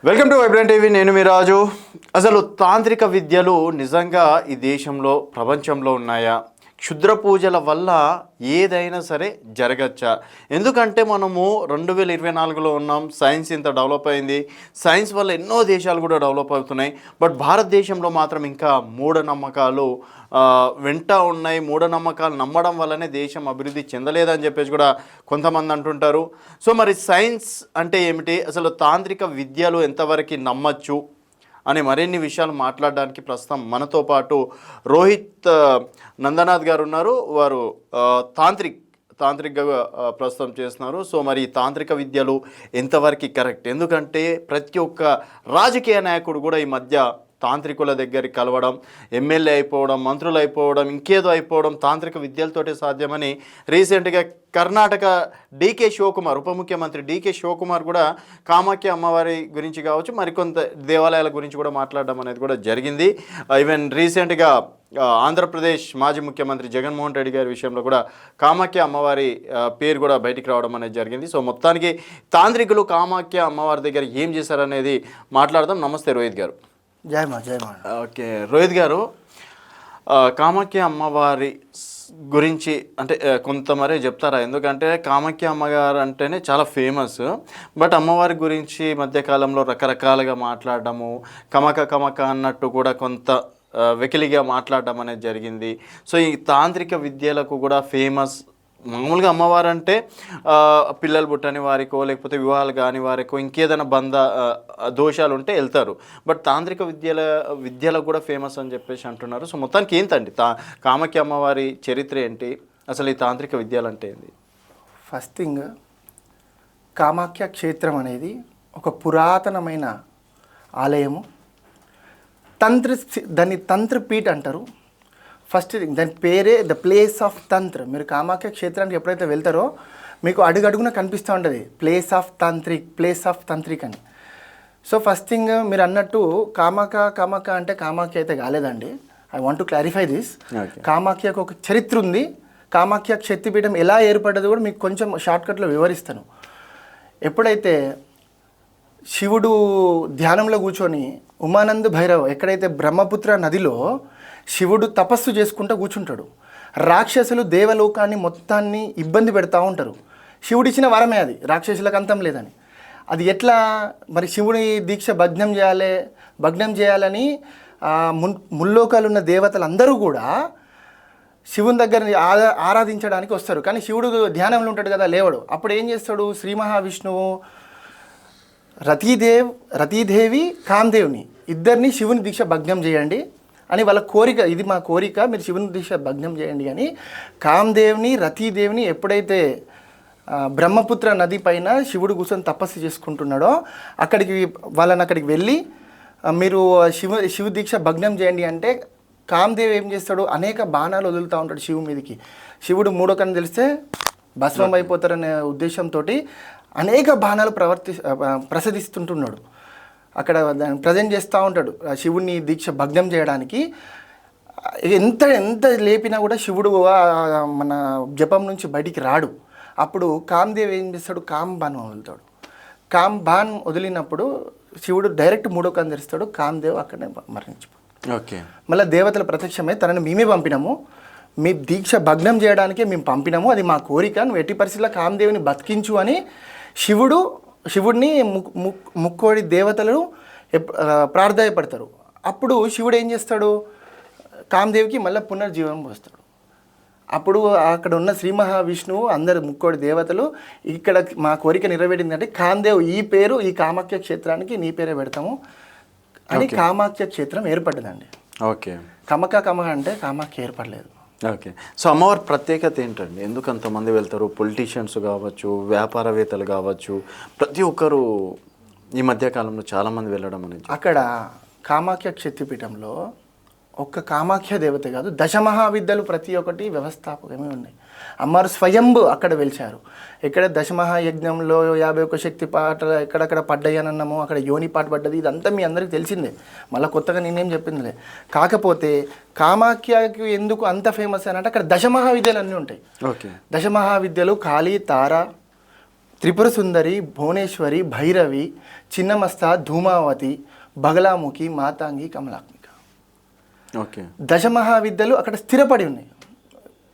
Welcome to vibrant TV. నేను మీ రాజు. అసలు తాంత్రిక విద్యలు నిజంగా ఈ దేశంలో ప్రపంచంలో ఉన్నాయా? క్షుద్ర పూజల వల్ల ఏదైనా సరే జరగచ్చా? ఎందుకంటే మనము 2024లో ఉన్నాం. సైన్స్ ఇంత డెవలప్ అయింది. సైన్స్ వల్ల ఎన్నో దేశాలు కూడా డెవలప్ అవుతున్నాయి. బట్ భారతదేశంలో మాత్రం ఇంకా మూఢనమ్మకాలు వెంట ఉన్నాయి. మూఢనమ్మకాలు నమ్మడం వల్లనే దేశం అభివృద్ధి చెందలేదని చెప్పేసి కూడా కొంతమంది అంటుంటారు. సో మరి సైన్స్ అంటే ఏమిటి, అసలు తాంత్రిక విద్యలు ఎంతవరకు నమ్మచ్చు అని మరిన్ని విషయాలు మాట్లాడడానికి ప్రస్తుతం మనతో పాటు రోహిత్ నందనాథ్ గారు ఉన్నారు. వారు తాంత్రికగా ప్రస్తుతం చేస్తున్నారు. సో మరి తాంత్రిక విద్యలు ఎంతవరకు కరెక్ట్? ఎందుకంటే ప్రతి ఒక్క రాజకీయ నాయకుడు కూడా ఈ మధ్య తాంత్రికుల దగ్గరికి కలవడం, ఎమ్మెల్యే అయిపోవడం, మంత్రులు అయిపోవడం, ఇంకేదో అయిపోవడం తాంత్రిక విద్యలతోటే సాధ్యమని రీసెంట్గా కర్ణాటక డీకే శివకుమార్, ఉప ముఖ్యమంత్రి డీకే శివకుమార్ కూడా కామాఖ్య అమ్మవారి గురించి కావచ్చు, మరికొంత దేవాలయాల గురించి కూడా మాట్లాడడం అనేది కూడా జరిగింది. ఈవెన్ రీసెంట్గా ఆంధ్రప్రదేశ్ మాజీ ముఖ్యమంత్రి జగన్మోహన్ రెడ్డి గారి విషయంలో కూడా కామాఖ్య అమ్మవారి పేరు కూడా బయటికి రావడం అనేది జరిగింది. సో మొత్తానికి తాంత్రికులు కామాఖ్య అమ్మవారి దగ్గర ఏం చేశారనేది మాట్లాడదాం. నమస్తే రోహిత్ గారు. జై మా. ఓకే రోహిత్ గారు, కామాఖ్య అమ్మవారి గురించి అంటే కొంతమరే చెప్తారా? ఎందుకంటే కామాఖ్య అమ్మగారు అంటేనే చాలా ఫేమస్. బట్ అమ్మవారి గురించి మధ్యకాలంలో రకరకాలుగా మాట్లాడడము, కమక అన్నట్టు కూడా కొంత వెకిలిగా మాట్లాడడం అనేది జరిగింది. సో ఈ తాంత్రిక విద్యలకు కూడా ఫేమస్. మామూలుగా అమ్మవారు అంటే పిల్లలు పుట్టని వారికో లేకపోతే వివాహాలు కాని వారికో ఇంకేదైనా దోషాలు ఉంటే వెళ్తారు. బట్ తాంత్రిక విద్యలకు కూడా ఫేమస్ అని చెప్పేసి అంటున్నారు. సో మొత్తానికి ఏంటండి కామాఖ్య అమ్మవారి చరిత్ర ఏంటి? అసలు ఈ తాంత్రిక విద్యలు అంటే ఏంటి? ఫస్ట్ థింగ్, కామాఖ్య క్షేత్రం అనేది ఒక పురాతనమైన ఆలయము. దాన్ని తంత్రపీఠ అంటారు. ఫస్ట్ థింగ్, దాని పేరే ద ప్లేస్ ఆఫ్ తంత్ర. మీరు కామాఖ్య క్షేత్రానికి ఎప్పుడైతే వెళ్తారో మీకు అడుగడుగున కనిపిస్తూ ఉంటుంది ప్లేస్ ఆఫ్ తంత్రిక్ అని. సో ఫస్ట్ థింగ్, మీరు అన్నట్టు కామాఖ్య అంటే కామాఖ్య అయితే కాలేదండి. I want to clarify this. కామాఖ్యకు ఒక చరిత్ర ఉంది. కామాఖ్య శక్తిపీఠం ఎలా ఏర్పడ్డది కూడా మీకు కొంచెం షార్ట్కట్లో వివరిస్తాను. ఎప్పుడైతే శివుడు ధ్యానంలో కూర్చొని ఉమానంద్ భైరవ్ ఎక్కడైతే బ్రహ్మపుత్ర నదిలో శివుడు తపస్సు చేసుకుంటూ కూర్చుంటాడు, రాక్షసులు దేవలోకాన్ని మొత్తాన్ని ఇబ్బంది పెడతా ఉంటారు. శివుడిచ్చిన వరమే అది, రాక్షసులకు అంతం లేదని. అది ఎట్లా మరి శివుడి దీక్ష భగ్నం చేయాలని ముల్లోకాలు ఉన్న దేవతలందరూ కూడా శివుని దగ్గర ఆరాధించడానికి వస్తారు. కానీ శివుడు ధ్యానంలో ఉంటాడు కదా, లేవడు. అప్పుడు ఏం చేస్తాడు? శ్రీ మహావిష్ణువు రతీదేవి కామదేవ్ని ఇద్దరిని శివుని దీక్ష భగ్నం చేయండి అని వాళ్ళ కోరిక. ఇది మా కోరిక, మీరు శివుని దీక్ష భగ్నం చేయండి అని కామదేవ్ని రతీదేవిని ఎప్పుడైతే బ్రహ్మపుత్ర నది పైన శివుడు కూర్చొని తపస్సు చేసుకుంటున్నాడో అక్కడికి వెళ్ళి మీరు శివ దీక్ష భగ్నం చేయండి అంటే కామదేవ్ ఏం చేస్తాడు? అనేక బాణాలు వదులుతూ ఉంటాడు శివు మీదకి. శివుడు మూడో కన్ను తెలిస్తే భస్మం అయిపోతారనే ఉద్దేశంతో అనేక బాణాలు ప్రసరిస్తుంటున్నాడు. అక్కడ దాన్ని ప్రజెంట్ చేస్తూ ఉంటాడు శివుడిని దీక్ష భగ్నం చేయడానికి. ఎంత లేపినా కూడా శివుడు మన జపం నుంచి బయటికి రాడు. అప్పుడు కామదేవ్ ఏం చేస్తాడు? బాణ్ వదులుతాడు. బాణ్ వదిలినప్పుడు శివుడు డైరెక్ట్ మూడో కన్ను తెరుస్తాడు. కామదేవ్ అక్కడనే మరణించిపోతాడు. ఓకే. మళ్ళీ దేవతల ప్రత్యక్షమై తనని మేమే పంపినాము, మీ దీక్ష భగ్నం చేయడానికే మేము పంపినాము, అది మా కోరిక, నువ్వు ఎట్టి పరిస్థితుల్లో కామదేవిని బతికించు అని శివుడిని ముక్కోడి దేవతలు ప్రార్థయపడతారు. అప్పుడు శివుడు ఏం చేస్తాడు? కామదేవికి మళ్ళీ పునర్జీవనం పోస్తాడు. అప్పుడు అక్కడ ఉన్న శ్రీ మహావిష్ణువు అందరు ముక్కోడి దేవతలు ఇక్కడ మా కోరిక నెరవేరిందంటే కామదేవ్ ఈ కామాఖ్య క్షేత్రానికి నీ పేరే పెడతాము అని కామాఖ్య క్షేత్రం ఏర్పడ్డదండి. ఓకే. కమక అంటే కామాఖ్య ఏర్పడలేదు. ఓకే. సో అమ్మవారి ప్రత్యేకత ఏంటండి? ఎందుకు అంతమంది వెళ్తారు? పొలిటీషియన్స్ కావచ్చు, వ్యాపారవేత్తలు కావచ్చు, ప్రతి ఒక్కరు ఈ మధ్యకాలంలో చాలామంది వెళ్ళడం అనేది. అక్కడ కామాఖ్య శక్తిపీఠంలో ఒక్క కామాఖ్య దేవత కాదు, దశమహావిద్యలు ప్రతి ఒక్కటి వ్యవస్థాపకమే ఉన్నాయి. అమ్మవారు స్వయంభు అక్కడ వెలిచారు. ఇక్కడ దశమహాయజ్ఞంలో 51 శక్తి పాటలు ఎక్కడక్కడ పడ్డాయనన్నాము, అక్కడ యోని పాట పడ్డది. ఇదంతా మీ అందరికీ తెలిసిందే, మళ్ళీ కొత్తగా నేనేం చెప్పిందిలే. కాకపోతే కామాఖ్యకి ఎందుకు అంత ఫేమస్ అని అంటే అక్కడ దశమహావిద్యలు అన్నీ ఉంటాయి. ఓకే. దశమహావిద్యలు కాళీ, తార, త్రిపుర సుందరి, భువనేశ్వరి, భైరవి, చిన్నమస్త, ధూమావతి, బగలాముఖి, మాతాంగి, కమలాత్మిక. ఓకే. దశమహావిద్యలు అక్కడ స్థిరపడి ఉన్నాయి.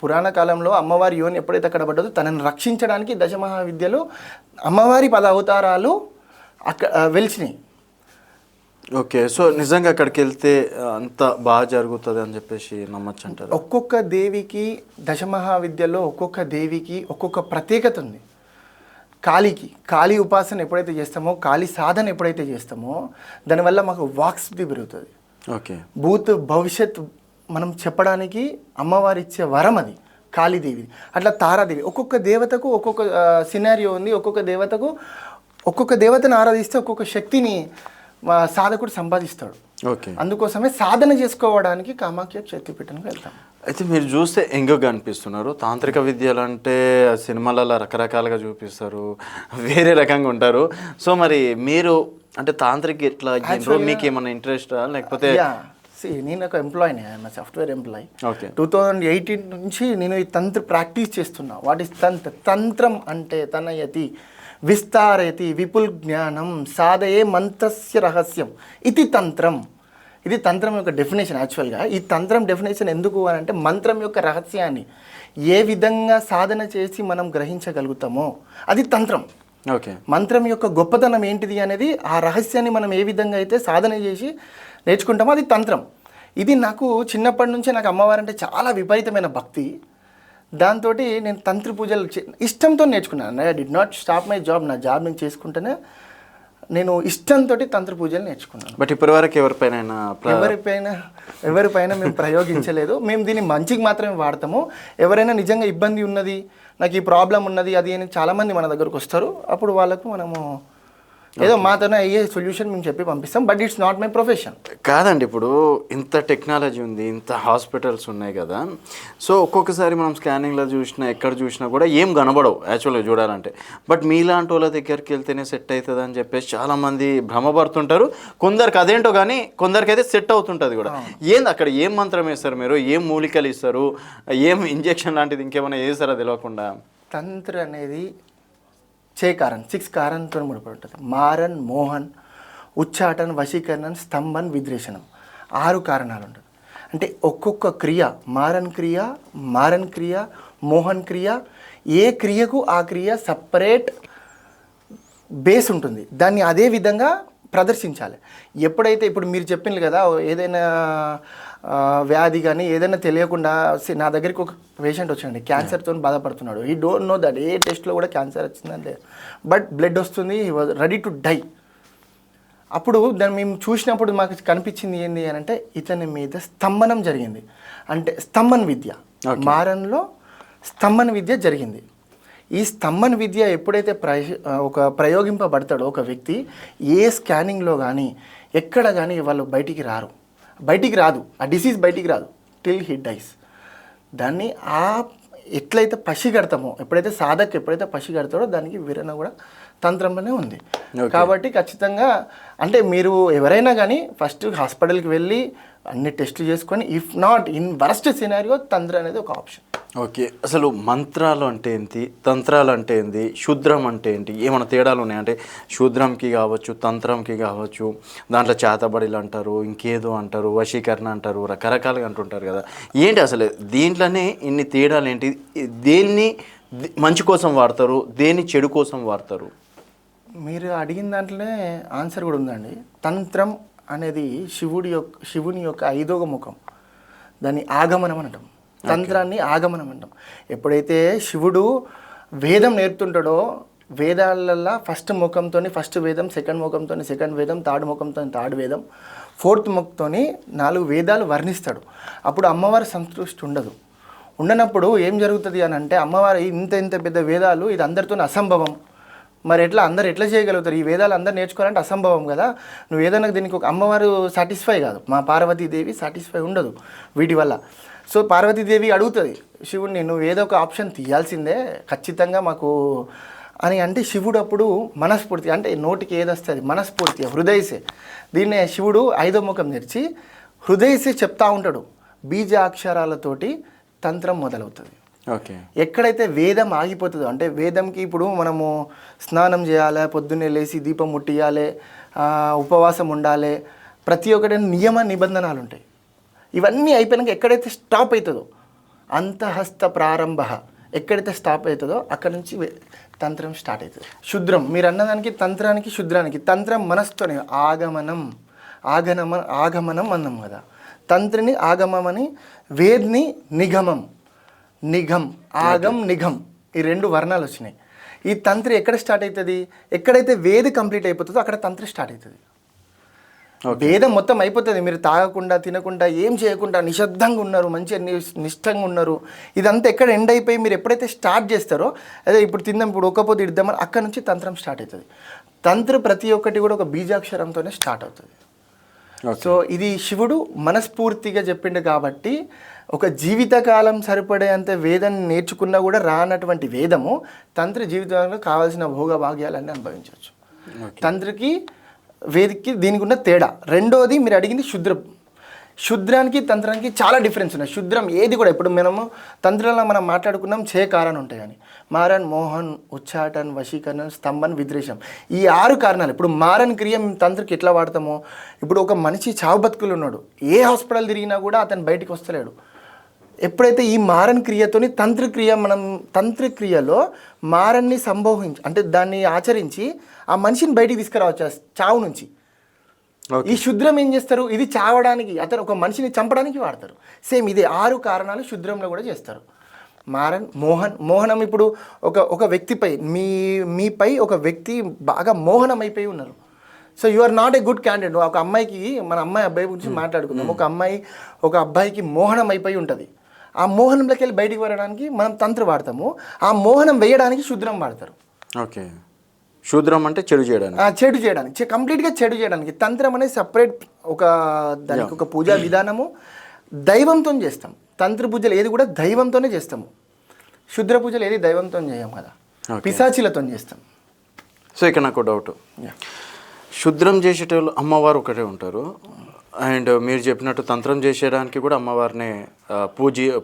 పురాణ కాలంలో అమ్మవారి యోని ఎప్పుడైతే అక్కడ పడ్డదో తనని రక్షించడానికి దశమహావిద్యలు అమ్మవారి 10 అవతారాలు అక్కడ వెలిచినాయి. ఓకే. సో నిజంగా అక్కడికి వెళ్తే అంత బాగా జరుగుతుంది అని చెప్పేసి నమ్మచ్చు అంటారు. ఒక్కొక్క దేవికి దశమహావిద్యలో ఒక్కొక్క దేవికి ఒక్కొక్క ప్రత్యేకత ఉంది. కాళీ ఉపాసన ఎప్పుడైతే చేస్తామో, కాళీ సాధన ఎప్పుడైతే చేస్తామో దానివల్ల మాకు వాక్శుద్ధి పెరుగుతుంది. ఓకే. భవిష్యత్ మనం చెప్పడానికి అమ్మవారి ఇచ్చే వరం అది కాళీదేవి. అట్లా తారాదేవి. ఒక్కొక్క దేవతకు ఒక్కొక్క సినారియో ఉంది. ఒక్కొక్క దేవతను ఆరాధిస్తే ఒక్కొక్క శక్తిని సాధకుడు సంపాదిస్తాడు. ఓకే. అందుకోసమే సాధన చేసుకోవడానికి కామాఖ్య శక్తిపీఠానికి వెళ్తాం. అయితే మీరు చూస్తే ఎంగగా అనిపిస్తున్నారు. తాంత్రిక విద్యలు అంటే సినిమాలలో రకరకాలుగా చూపిస్తారు, వేరే రకంగా ఉంటారు. సో మరి మీరు అంటే తాంత్రిక ఎట్లా, మీకు ఏమైనా ఇంట్రెస్టా లేకపోతే? నేను ఒక ఎంప్లాయీని, నా సాఫ్ట్వేర్ ఎంప్లాయీ. ఓకే. 2018 నుంచి నేను ఈ తంత్ర ప్రాక్టీస్ చేస్తున్నా. వాట్ ఈస్ తంత్రం అంటే తనయతి విస్తారయతి విపుల్ జ్ఞానం సాధయే మంత్రస్య రహస్యం ఇది తంత్రం. ఇది తంత్రం యొక్క డెఫినేషన్. యాక్చువల్గా ఈ తంత్రం డెఫినేషన్ ఎందుకు అని అంటే మంత్రం యొక్క రహస్యాన్ని ఏ విధంగా సాధన చేసి మనం గ్రహించగలుగుతామో అది తంత్రం. ఓకే. మంత్రం యొక్క గొప్పతనం ఏంటిది అనేది, ఆ రహస్యాన్ని మనం ఏ విధంగా అయితే సాధన చేసి నేర్చుకుంటామో అది తంత్రం. ఇది నాకు చిన్నప్పటి నుంచే నాకు అమ్మవారంటే చాలా విపరీతమైన భక్తి. దాంతో నేను తంత్ర పూజలు ఇష్టంతో నేర్చుకున్నాను. I did not stop my job. నా జాబ్ నేను చేసుకుంటేనే నేను ఇష్టంతో తంత్ర పూజలు నేర్చుకున్నాను. బట్ ఇప్పటివరకు ఎవరిపైన మేము ప్రయోగించలేదు. మేము దీన్ని మంచికి మాత్రమే వాడతాము. ఎవరైనా నిజంగా ఇబ్బంది ఉన్నది, నాకు ఈ ప్రాబ్లం ఉన్నది అది అని చాలామంది మన దగ్గరకు వస్తారు. అప్పుడు వాళ్ళకు మనము ఏదో మాతోనే అయ్యే సొల్యూషన్ మేము చెప్పి పంపిస్తాం. But it's not my profession. కాదండి, ఇప్పుడు ఇంత టెక్నాలజీ ఉంది, ఇంత హాస్పిటల్స్ ఉన్నాయి కదా. సో ఒక్కొక్కసారి మనం స్కానింగ్లో చూసినా ఎక్కడ చూసినా కూడా ఏం కనబడవు యాక్చువల్గా చూడాలంటే. బట్ మీలాంటి వాళ్ళ దగ్గరికి వెళ్తేనే సెట్ అవుతుంది అని చెప్పేసి చాలామంది భ్రమపడుతుంటారు. కొందరికి అదేంటో కానీ కొందరికి అయితే సెట్ అవుతుంటుంది కూడా. ఏంది అక్కడ ఏం మంత్రం వేస్తారు మీరు, ఏం మూలికలు ఇస్తారు, ఏం ఇంజెక్షన్ లాంటిది ఇంకేమైనా వేస్తారా తెలియకుండా? తంత్ర అనేది 6 కారణం 6 కారణంతో ముడిపడి ఉంటుంది. మారన్, మోహన్, ఉచ్చాటన్, వశీకరణం, స్తంభన్, విద్రేషణం. 6 కారణాలు ఉంటుంది. అంటే ఒక్కొక్క క్రియ, మారన్ క్రియ, మోహన్ క్రియ, ఏ క్రియకు ఆ క్రియ సపరేట్ బేస్ ఉంటుంది. దాన్ని అదే విధంగా ప్రదర్శించాలి. ఎప్పుడైతే ఇప్పుడు మీరు చెప్పింది కదా, ఏదైనా వ్యాధి కానీ ఏదైనా తెలియకుండా నా దగ్గరికి ఒక పేషెంట్ వచ్చాడు, క్యాన్సర్తో బాధపడుతున్నాడు. ఈ డోంట్ నో దట్ ఏ టెస్ట్లో కూడా క్యాన్సర్ వచ్చిందంటే, బట్ బ్లడ్ వస్తుంది, he was ready to die. అప్పుడు దాన్ని మేము చూసినప్పుడు మాకు కనిపించింది ఏంటి అని అంటే ఇతని మీద స్తంభనం జరిగింది. అంటే స్తంభన విద్య, మారన్లో స్తంభన విద్య జరిగింది. ఈ స్తంభన విద్య ఎప్పుడైతే ప్రయోగింపబడతాడో ఒక వ్యక్తి, ఏ స్కానింగ్లో కానీ ఎక్కడ కానీ వాళ్ళు బయటికి రాదు, ఆ డిసీజ్ బయటికి రాదు టిల్ హీ డైస్. దాన్ని ఎట్లయితే పసిగడతామో, ఎప్పుడైతే పసిగడతాడో దానికి విరణ కూడా తంత్రంలోనే ఉంది. కాబట్టి ఖచ్చితంగా అంటే మీరు ఎవరైనా కానీ ఫస్ట్ హాస్పిటల్కి వెళ్ళి అన్ని టెస్టులు చేసుకొని, if not in worst scenario తంత్ర అనేది ఒక ఆప్షన్. ఓకే. అసలు మంత్రాలు అంటే ఏంటి, తంత్రాలు అంటే ఏంటి, శూద్రం అంటే ఏంటి, ఏమైనా తేడాలు ఉన్నాయి? అంటే శూద్రంకి కావచ్చు, తంత్రంకి కావచ్చు, దాంట్లో చేతబడిలు అంటారు, ఇంకేదో అంటారు, వశీకరణ అంటారు, రకరకాలుగా అంటుంటారు కదా. ఏంటి అసలు దీంట్లోనే ఇన్ని తేడాలు ఏంటి? దేన్ని మంచి కోసం వాడతారు, దేన్ని చెడు కోసం వాడతారు? మీరు అడిగిన దాంట్లోనే ఆన్సర్ కూడా ఉందండి. తంత్రం అనేది శివుని యొక్క 5వ ముఖం, దాన్ని ఆగమనం అనటం. తంత్రాన్ని ఆగమనం అంటాం. ఎప్పుడైతే శివుడు వేదం నేర్పుతుంటాడో, వేదాలల్లో ఫస్ట్ ముఖంతో ఫస్ట్ వేదం, సెకండ్ ముఖంతో సెకండ్ వేదం, థర్డ్ ముఖంతో థర్డ్ వేదం, ఫోర్త్ ముఖంతో 4 వేదాలు వర్ణిస్తాడు. అప్పుడు అమ్మవారి సంతృష్టి ఉండనప్పుడు ఏం జరుగుతుంది అని అంటే, అమ్మవారి ఇంత పెద్ద వేదాలు, ఇది అందరితో అసంభవం, మరి అందరు ఎట్లా చేయగలుగుతారు, ఈ వేదాలు అందరు నేర్చుకోవాలంటే అసంభవం కదా, నువ్వు ఏదైనా దీనికి ఒక అమ్మవారు సాటిస్ఫై కాదు, మా పార్వతీదేవి సాటిస్ఫై ఉండదు వీటి వల్ల. సో పార్వతీదేవి అడుగుతుంది శివుడిని, నువ్వు ఏదో ఒక ఆప్షన్ తీయాల్సిందే ఖచ్చితంగా మాకు అని. అంటే శివుడు అప్పుడు మనస్ఫూర్తి, అంటే నోటికి ఏదొస్తుంది మనస్ఫూర్తి, హృదయసే. దీన్నే శివుడు 5వ ముఖం తెరిచి హృదయసే చెప్తా ఉంటాడు. బీజాక్షరాలతోటి తంత్రం మొదలవుతుంది. ఓకే. ఎక్కడైతే వేదం ఆగిపోతుందో, అంటే వేదంకి ఇప్పుడు మనము స్నానం చేయాలి, పొద్దున్నే లేచి దీపం ముట్టియాలి, ఉపవాసం ఉండాలి, ప్రతి ఒక్కటి నియమ నిబంధనలు ఉంటాయి. ఇవన్నీ అయిపోయినాక ఎక్కడైతే స్టాప్ అవుతుందో అంతహస్త ప్రారంభ, ఎక్కడైతే స్టాప్ అవుతుందో అక్కడ నుంచి తంత్రం స్టార్ట్ అవుతుంది. శుద్రం మీరు అన్నదానికి తంత్రానికి శుద్రానికి, తంత్రం మనస్తోనే ఆగమనం అన్నాం కదా. తంత్రిని ఆగమమని, వేద్ని నిగమం, నిఘం ఈ 2 వర్ణాలు వచ్చినాయి. ఈ తంత్రి ఎక్కడ స్టార్ట్ అవుతుంది, ఎక్కడైతే వేది కంప్లీట్ అయిపోతుందో అక్కడ తంత్రి స్టార్ట్ అవుతుంది. వేదం మొత్తం అయిపోతుంది, మీరు తాగకుండా తినకుండా ఏం చేయకుండా నిశ్శబ్దంగా ఉన్నారు, మంచిగా నిష్టంగా ఉన్నారు, ఇదంతా ఎక్కడ ఎండ్ అయిపోయి మీరు ఎప్పుడైతే స్టార్ట్ చేస్తారో, అదే ఇప్పుడు తిందాం, ఇప్పుడు ఒక్కపోతే ఇద్దామని అక్కడ నుంచి తంత్రం స్టార్ట్ అవుతుంది. తంత్ర ప్రతి ఒక్కటి కూడా ఒక బీజాక్షరంతోనే స్టార్ట్ అవుతుంది. సో ఇది శివుడు మనస్ఫూర్తిగా చెప్పిండు కాబట్టి ఒక జీవితకాలం సరిపడేంత వేదాన్ని నేర్చుకున్నా కూడా రానటువంటి వేదము తంత్ర జీవితంలో కావాల్సిన భోగభాగ్యాలన్నీ అనుభవించవచ్చు. తంత్రికి వేదికి దీనికి ఉన్న తేడా. రెండోది మీరు అడిగింది శుద్రానికి తంత్రానికి చాలా డిఫరెన్స్ ఉన్నాయి. శుద్రం ఏది కూడా ఇప్పుడు మనము తంత్రంలో మనం మాట్లాడుకున్నాం కారణం ఉంటాయి కానీ మారన్, మోహన్, ఉచ్చాటన్, వశీకరణం, స్తంభన్, విద్రేషం, ఈ 6 కారణాలు. ఇప్పుడు మారన్ క్రియ తంత్రికి ఎట్లా వాడతామో, ఇప్పుడు ఒక మనిషి చావు బతుకులు ఉన్నాడు, ఏ హాస్పిటల్ తిరిగినా కూడా అతను బయటికి వస్తలేడు. ఎప్పుడైతే ఈ మారన్ క్రియతోని తంత్రక్రియలో మారన్ని సంభోగించి, అంటే దాన్ని ఆచరించి ఆ మనిషిని బయటికి తీసుకురావచ్చు చావు నుంచి. ఈ శుద్రం ఏం చేస్తారు, ఇది చావడానికి, అతను ఒక మనిషిని చంపడానికి వాడతారు. సేమ్ ఇది 6 కారణాలు శుద్రంలో కూడా చేస్తారు. మారన్, మోహనం ఇప్పుడు ఒక వ్యక్తిపై మీపై ఒక వ్యక్తి బాగా మోహనం అయిపోయి ఉన్నారు. So you are not a good candidate. ఒక అమ్మాయికి, మన అబ్బాయి గురించి మాట్లాడుకుందాం, ఒక అమ్మాయి ఒక అబ్బాయికి మోహనం అయిపోయి ఉంటుంది. ఆ మోహనంలోకి వెళ్ళి బయటికి వెళ్ళడానికి మనం తంత్ర వాడతాము, ఆ మోహనం వేయడానికి శుద్రం వాడతారు. ఓకే. శూద్రం అంటే చెడు చేయడానికి కంప్లీట్గా చెడు చేయడానికి. తంత్రం అనేది సపరేట్ దానికి ఒక పూజా విధానము, దైవంతో చేస్తాం. తంత్ర పూజలు ఏది కూడా దైవంతోనే చేస్తాము. శుద్ర పూజలు ఏది దైవంతో చేయం కదా, పిశాచిలతో చేస్తాం. సో ఇక్కడ నాకు డౌట్, శుద్రం చేసేటోళ్ళు అమ్మవారు ఒకటే ఉంటారు, అండ్ మీరు చెప్పినట్టు తంత్రం చేసేయడానికి కూడా అమ్మవారిని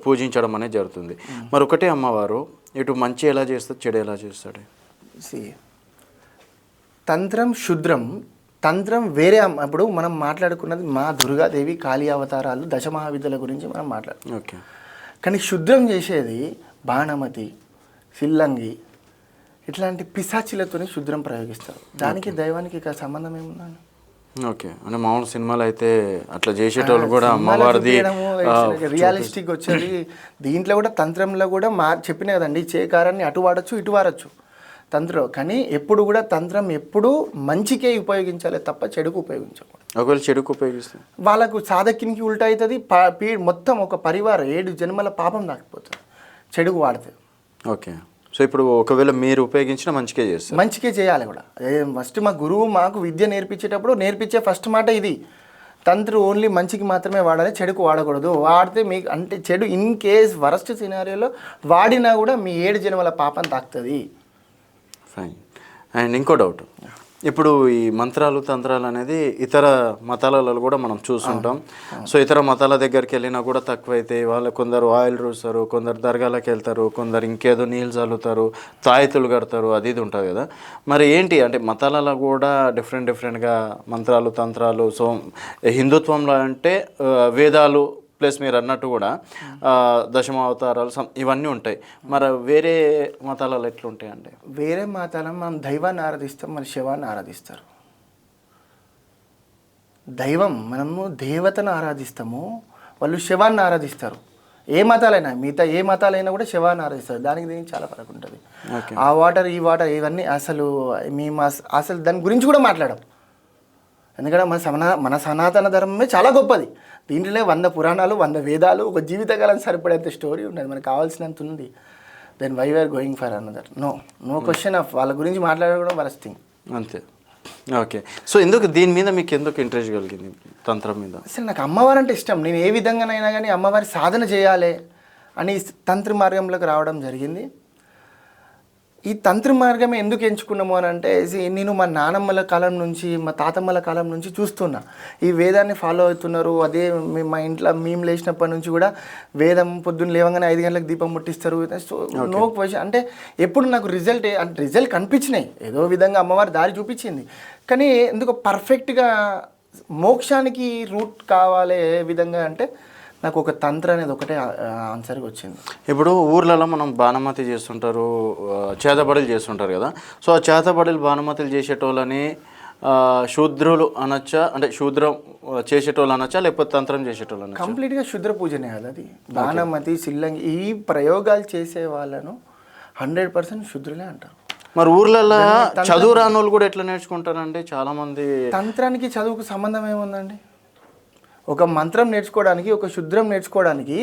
పూజించడం అనేది జరుగుతుంది. మరి ఒకటే అమ్మవారు ఇటు మంచి ఎలా చేస్తాడు, చెడు ఎలా చేస్తాడు? తంత్రం శుద్రం, తంత్రం వేరే. ఇప్పుడు మనం మాట్లాడుకున్నది మా దుర్గాదేవి, కాళీ అవతారాలు, దశమహావిద్యల గురించి మనం మాట్లాడుతున్నాం. ఓకే. కానీ శుద్రం చేసేది బాణమతి, సిల్లంగి ఇట్లాంటి పిశాచిలతోనే శుద్రం ప్రయోగిస్తారు. దానికి దైవానికి ఇక సంబంధం ఏముందని? ఓకే. అంటే మామూలు సినిమాలు అయితే అట్లా చేసేటోళ్ళు కూడా అమ్మవారిది రియలిస్టిక్ వచ్చేది. దీంట్లో కూడా తంత్రంలో కూడా చెప్పిన కదండి, చేకారాన్ని అటు వాడచ్చు ఇటు వాడచ్చు తంత్రం. కానీ ఎప్పుడు కూడా తంత్రం ఎప్పుడు మంచికే ఉపయోగించాలి తప్ప చెడుకు ఉపయోగించకూడదు. ఒకవేళ చెడుకు ఉపయోగిస్తే వాళ్ళకు సాధకినికి ఉల్టా అవుతుంది, మొత్తం ఒక పరివారం 7 జన్మల పాపం దాకిపోతుంది చెడుకు వాడితే. ఓకే. సో ఇప్పుడు ఒకవేళ మీరు ఉపయోగించిన మంచికే చేస్తారు, మంచికే చేయాలి కూడా. ఫస్ట్ మా గురువు మాకు విద్య నేర్పించేటప్పుడు నేర్పించే ఫస్ట్ మాట ఇది, తంత్ర ఓన్లీ మంచికి మాత్రమే వాడాలి, చెడుకు వాడకూడదు. వాడితే మీకు అంటే చెడు ఇన్ కేస్ వరస్ట్ సినారియోలో వాడినా కూడా మీ 7 జన్మల పాపం తాకుతుంది. ఫైన్. అండ్ ఇంకో డౌట్, ఇప్పుడు ఈ మంత్రాలు తంత్రాలు అనేది ఇతర మతాలలో కూడా మనం చూస్తుంటాం. సో ఇతర మతాల దగ్గరికి వెళ్ళినా కూడా తక్కువైతే వాళ్ళు కొందరు ఆయిల్ రూస్తారు, కొందరు దర్గాలకు వెళ్తారు, కొందరు ఇంకేదో నీళ్ళు చల్లుతారు, తాయితులు కడతారు, అది ఇది ఉంటుంది కదా. మరి ఏంటి అంటే మతాలలో కూడా డిఫరెంట్గా మంత్రాలు తంత్రాలు. సో హిందుత్వంలో అంటే వేదాలు ప్లస్ మీరు అన్నట్టు కూడా దశమావతారాలు ఇవన్నీ ఉంటాయి. మరి వేరే మతాలలో ఎట్లుంటాయి అంటే? వేరే మతాలను మనం దైవాన్ని ఆరాధిస్తాం, మన శివాన్ని ఆరాధిస్తారు. దైవం మనము దేవతను ఆరాధిస్తాము, వాళ్ళు శివాన్ని ఆరాధిస్తారు. ఏ మతాలైనా, మిగతా ఏ మతాలైనా కూడా శివాన్ని ఆరాధిస్తారు. దానికి దీనికి చాలా ఫరక్ ఉంటుంది. ఆ వాటర్ ఈ వాటర్ ఇవన్నీ అసలు అసలు దాని గురించి కూడా మాట్లాడం. ఎందుకంటే మన సనాతన ధర్మమే చాలా గొప్పది. దీంట్లో 100 పురాణాలు, 100 వేదాలు, ఒక జీవితకాలం సరిపడేంత స్టోరీ ఉన్నది, మనకు కావాల్సినంత ఉంది. Then why we're going for another? No question of వాళ్ళ గురించి మాట్లాడడం వరస్ట్ థింగ్ అంతే. ఓకే. సో దీని మీద మీకు ఎందుకు ఇంట్రెస్ట్ కలిగింది తంత్రం మీద? అసలు నాకు అమ్మవారు అంటే ఇష్టం. నేను ఏ విధంగానైనా కానీ అమ్మవారి సాధన చేయాలి అని తంత్ర మార్గంలోకి రావడం జరిగింది. ఈ తంత్ర మార్గమే ఎందుకు ఎంచుకున్నాము అని అంటే నేను మా నానమ్మల కాలం నుంచి మా తాతమ్మల కాలం నుంచి చూస్తున్నా ఈ వేదాన్ని ఫాలో అవుతున్నారు. అదే మా ఇంట్లో మేము లేచినప్పటి నుంచి కూడా వేదం పొద్దున్న లేవగానే 5 గంటలకు దీపం ముట్టిస్తారు. సో నో క్వశ్చన్ అంటే ఎప్పుడు నాకు రిజల్ట్ కనిపించినాయి, ఏదో విధంగా అమ్మవారి దారి చూపించింది. కానీ ఎందుకు పర్ఫెక్ట్గా మోక్షానికి రూట్ కావాలి ఏ విధంగా అంటే నాకు ఒక తంత్ర అనేది ఒకటే ఆన్సర్గా వచ్చింది. ఇప్పుడు ఊర్లలో మనం బాణమతి చేస్తుంటారు, చేతబడులు చేస్తుంటారు కదా. సో ఆ చేతబడులు బాణమతులు చేసేటోళ్ళని శూద్రులు అనొచ్చా, అంటే శూద్రం చేసేటోళ్ళు అనొచ్చా, లేకపోతే తంత్రం చేసేటోళ్ళు అనొచ్చా? కంప్లీట్గా శూద్ర పూజనే కదా అది. బాణమతి సిల్లంగి ఈ ప్రయోగాలు చేసే వాళ్ళను 100% శూద్రులే అంటారు. మరి ఊర్లలో చదువు రాని వాళ్ళు కూడా ఎట్లా నేర్చుకుంటారండి? చాలామంది తంత్రానికి చదువుకు సంబంధం ఏముందండి? ఒక మంత్రం నేర్చుకోవడానికి, ఒక శుద్రం నేర్చుకోవడానికి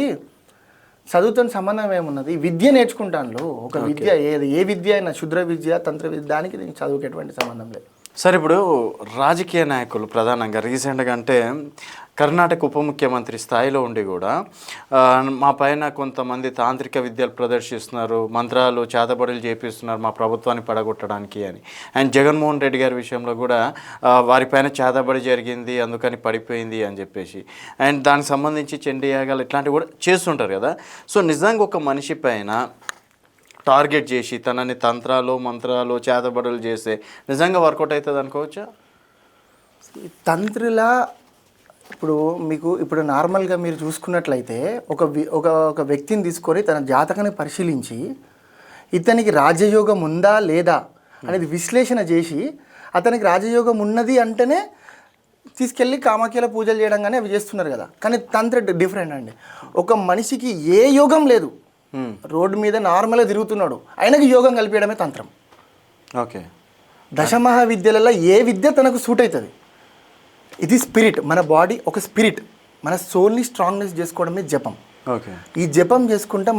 చదువుతో సంబంధం ఏమున్నది? విద్య నేర్చుకుంటాను. ఒక విద్య ఏ విద్య అయినా, శుద్ర విద్య, తంత్ర విద్య, దానికి దీనికి చదువుకి ఎటువంటి సంబంధం లేదు. సరే, ఇప్పుడు రాజకీయ నాయకులు ప్రధానంగా రీసెంట్గా అంటే కర్ణాటక ఉప ముఖ్యమంత్రి స్థాయిలో ఉండి కూడా మా పైన కొంతమంది తాంత్రిక విద్యలు ప్రదర్శిస్తున్నారు, మంత్రాలు చేతబడులు చేపిస్తున్నారు మా ప్రభుత్వాన్ని పడగొట్టడానికి అని. అండ్ జగన్మోహన్ రెడ్డి గారి విషయంలో కూడా వారిపైన చేతబడి జరిగింది, అందుకని పడిపోయింది అని చెప్పేసి, అండ్ దానికి సంబంధించి చండీ యాగాలు ఇట్లాంటివి కూడా చేస్తుంటారు కదా. సో నిజంగా ఒక మనిషి పైన టార్గెట్ చేసి తనని తంత్రాలు మంత్రాలు చేతబడులు చేస్తే నిజంగా వర్కౌట్ అవుతుంది అనుకోవచ్చా? తంత్రుల ఇప్పుడు నార్మల్గా మీరు చూసుకున్నట్లయితే ఒక వ్యక్తిని తీసుకొని తన జాతకాన్ని పరిశీలించి ఇతనికి రాజయోగం ఉందా లేదా అనేది విశ్లేషణ చేసి అతనికి రాజయోగం ఉన్నది అంటేనే తీసుకెళ్ళి కామాఖ్యల పూజలు చేయడం కానీ అవి చేస్తున్నారు కదా. కానీ తంత్ర డిఫరెంట్ అండి. ఒక మనిషికి ఏ యోగం లేదు, రోడ్డు మీద నార్మల్గా తిరుగుతున్నాడు, ఆయనకి యోగం కలిపేయడమే తంత్రం. ఓకే. దశమహా విద్యలలో ఏ విద్య తనకు సూట్ అవుతుంది. ఇది స్పిరిట్, మన బాడీ ఒక స్పిరిట్, మన సోల్ని స్ట్రాంగ్నెస్ చేసుకోవడమే జపం. ఓకే. ఈ జపం చేసుకుంటే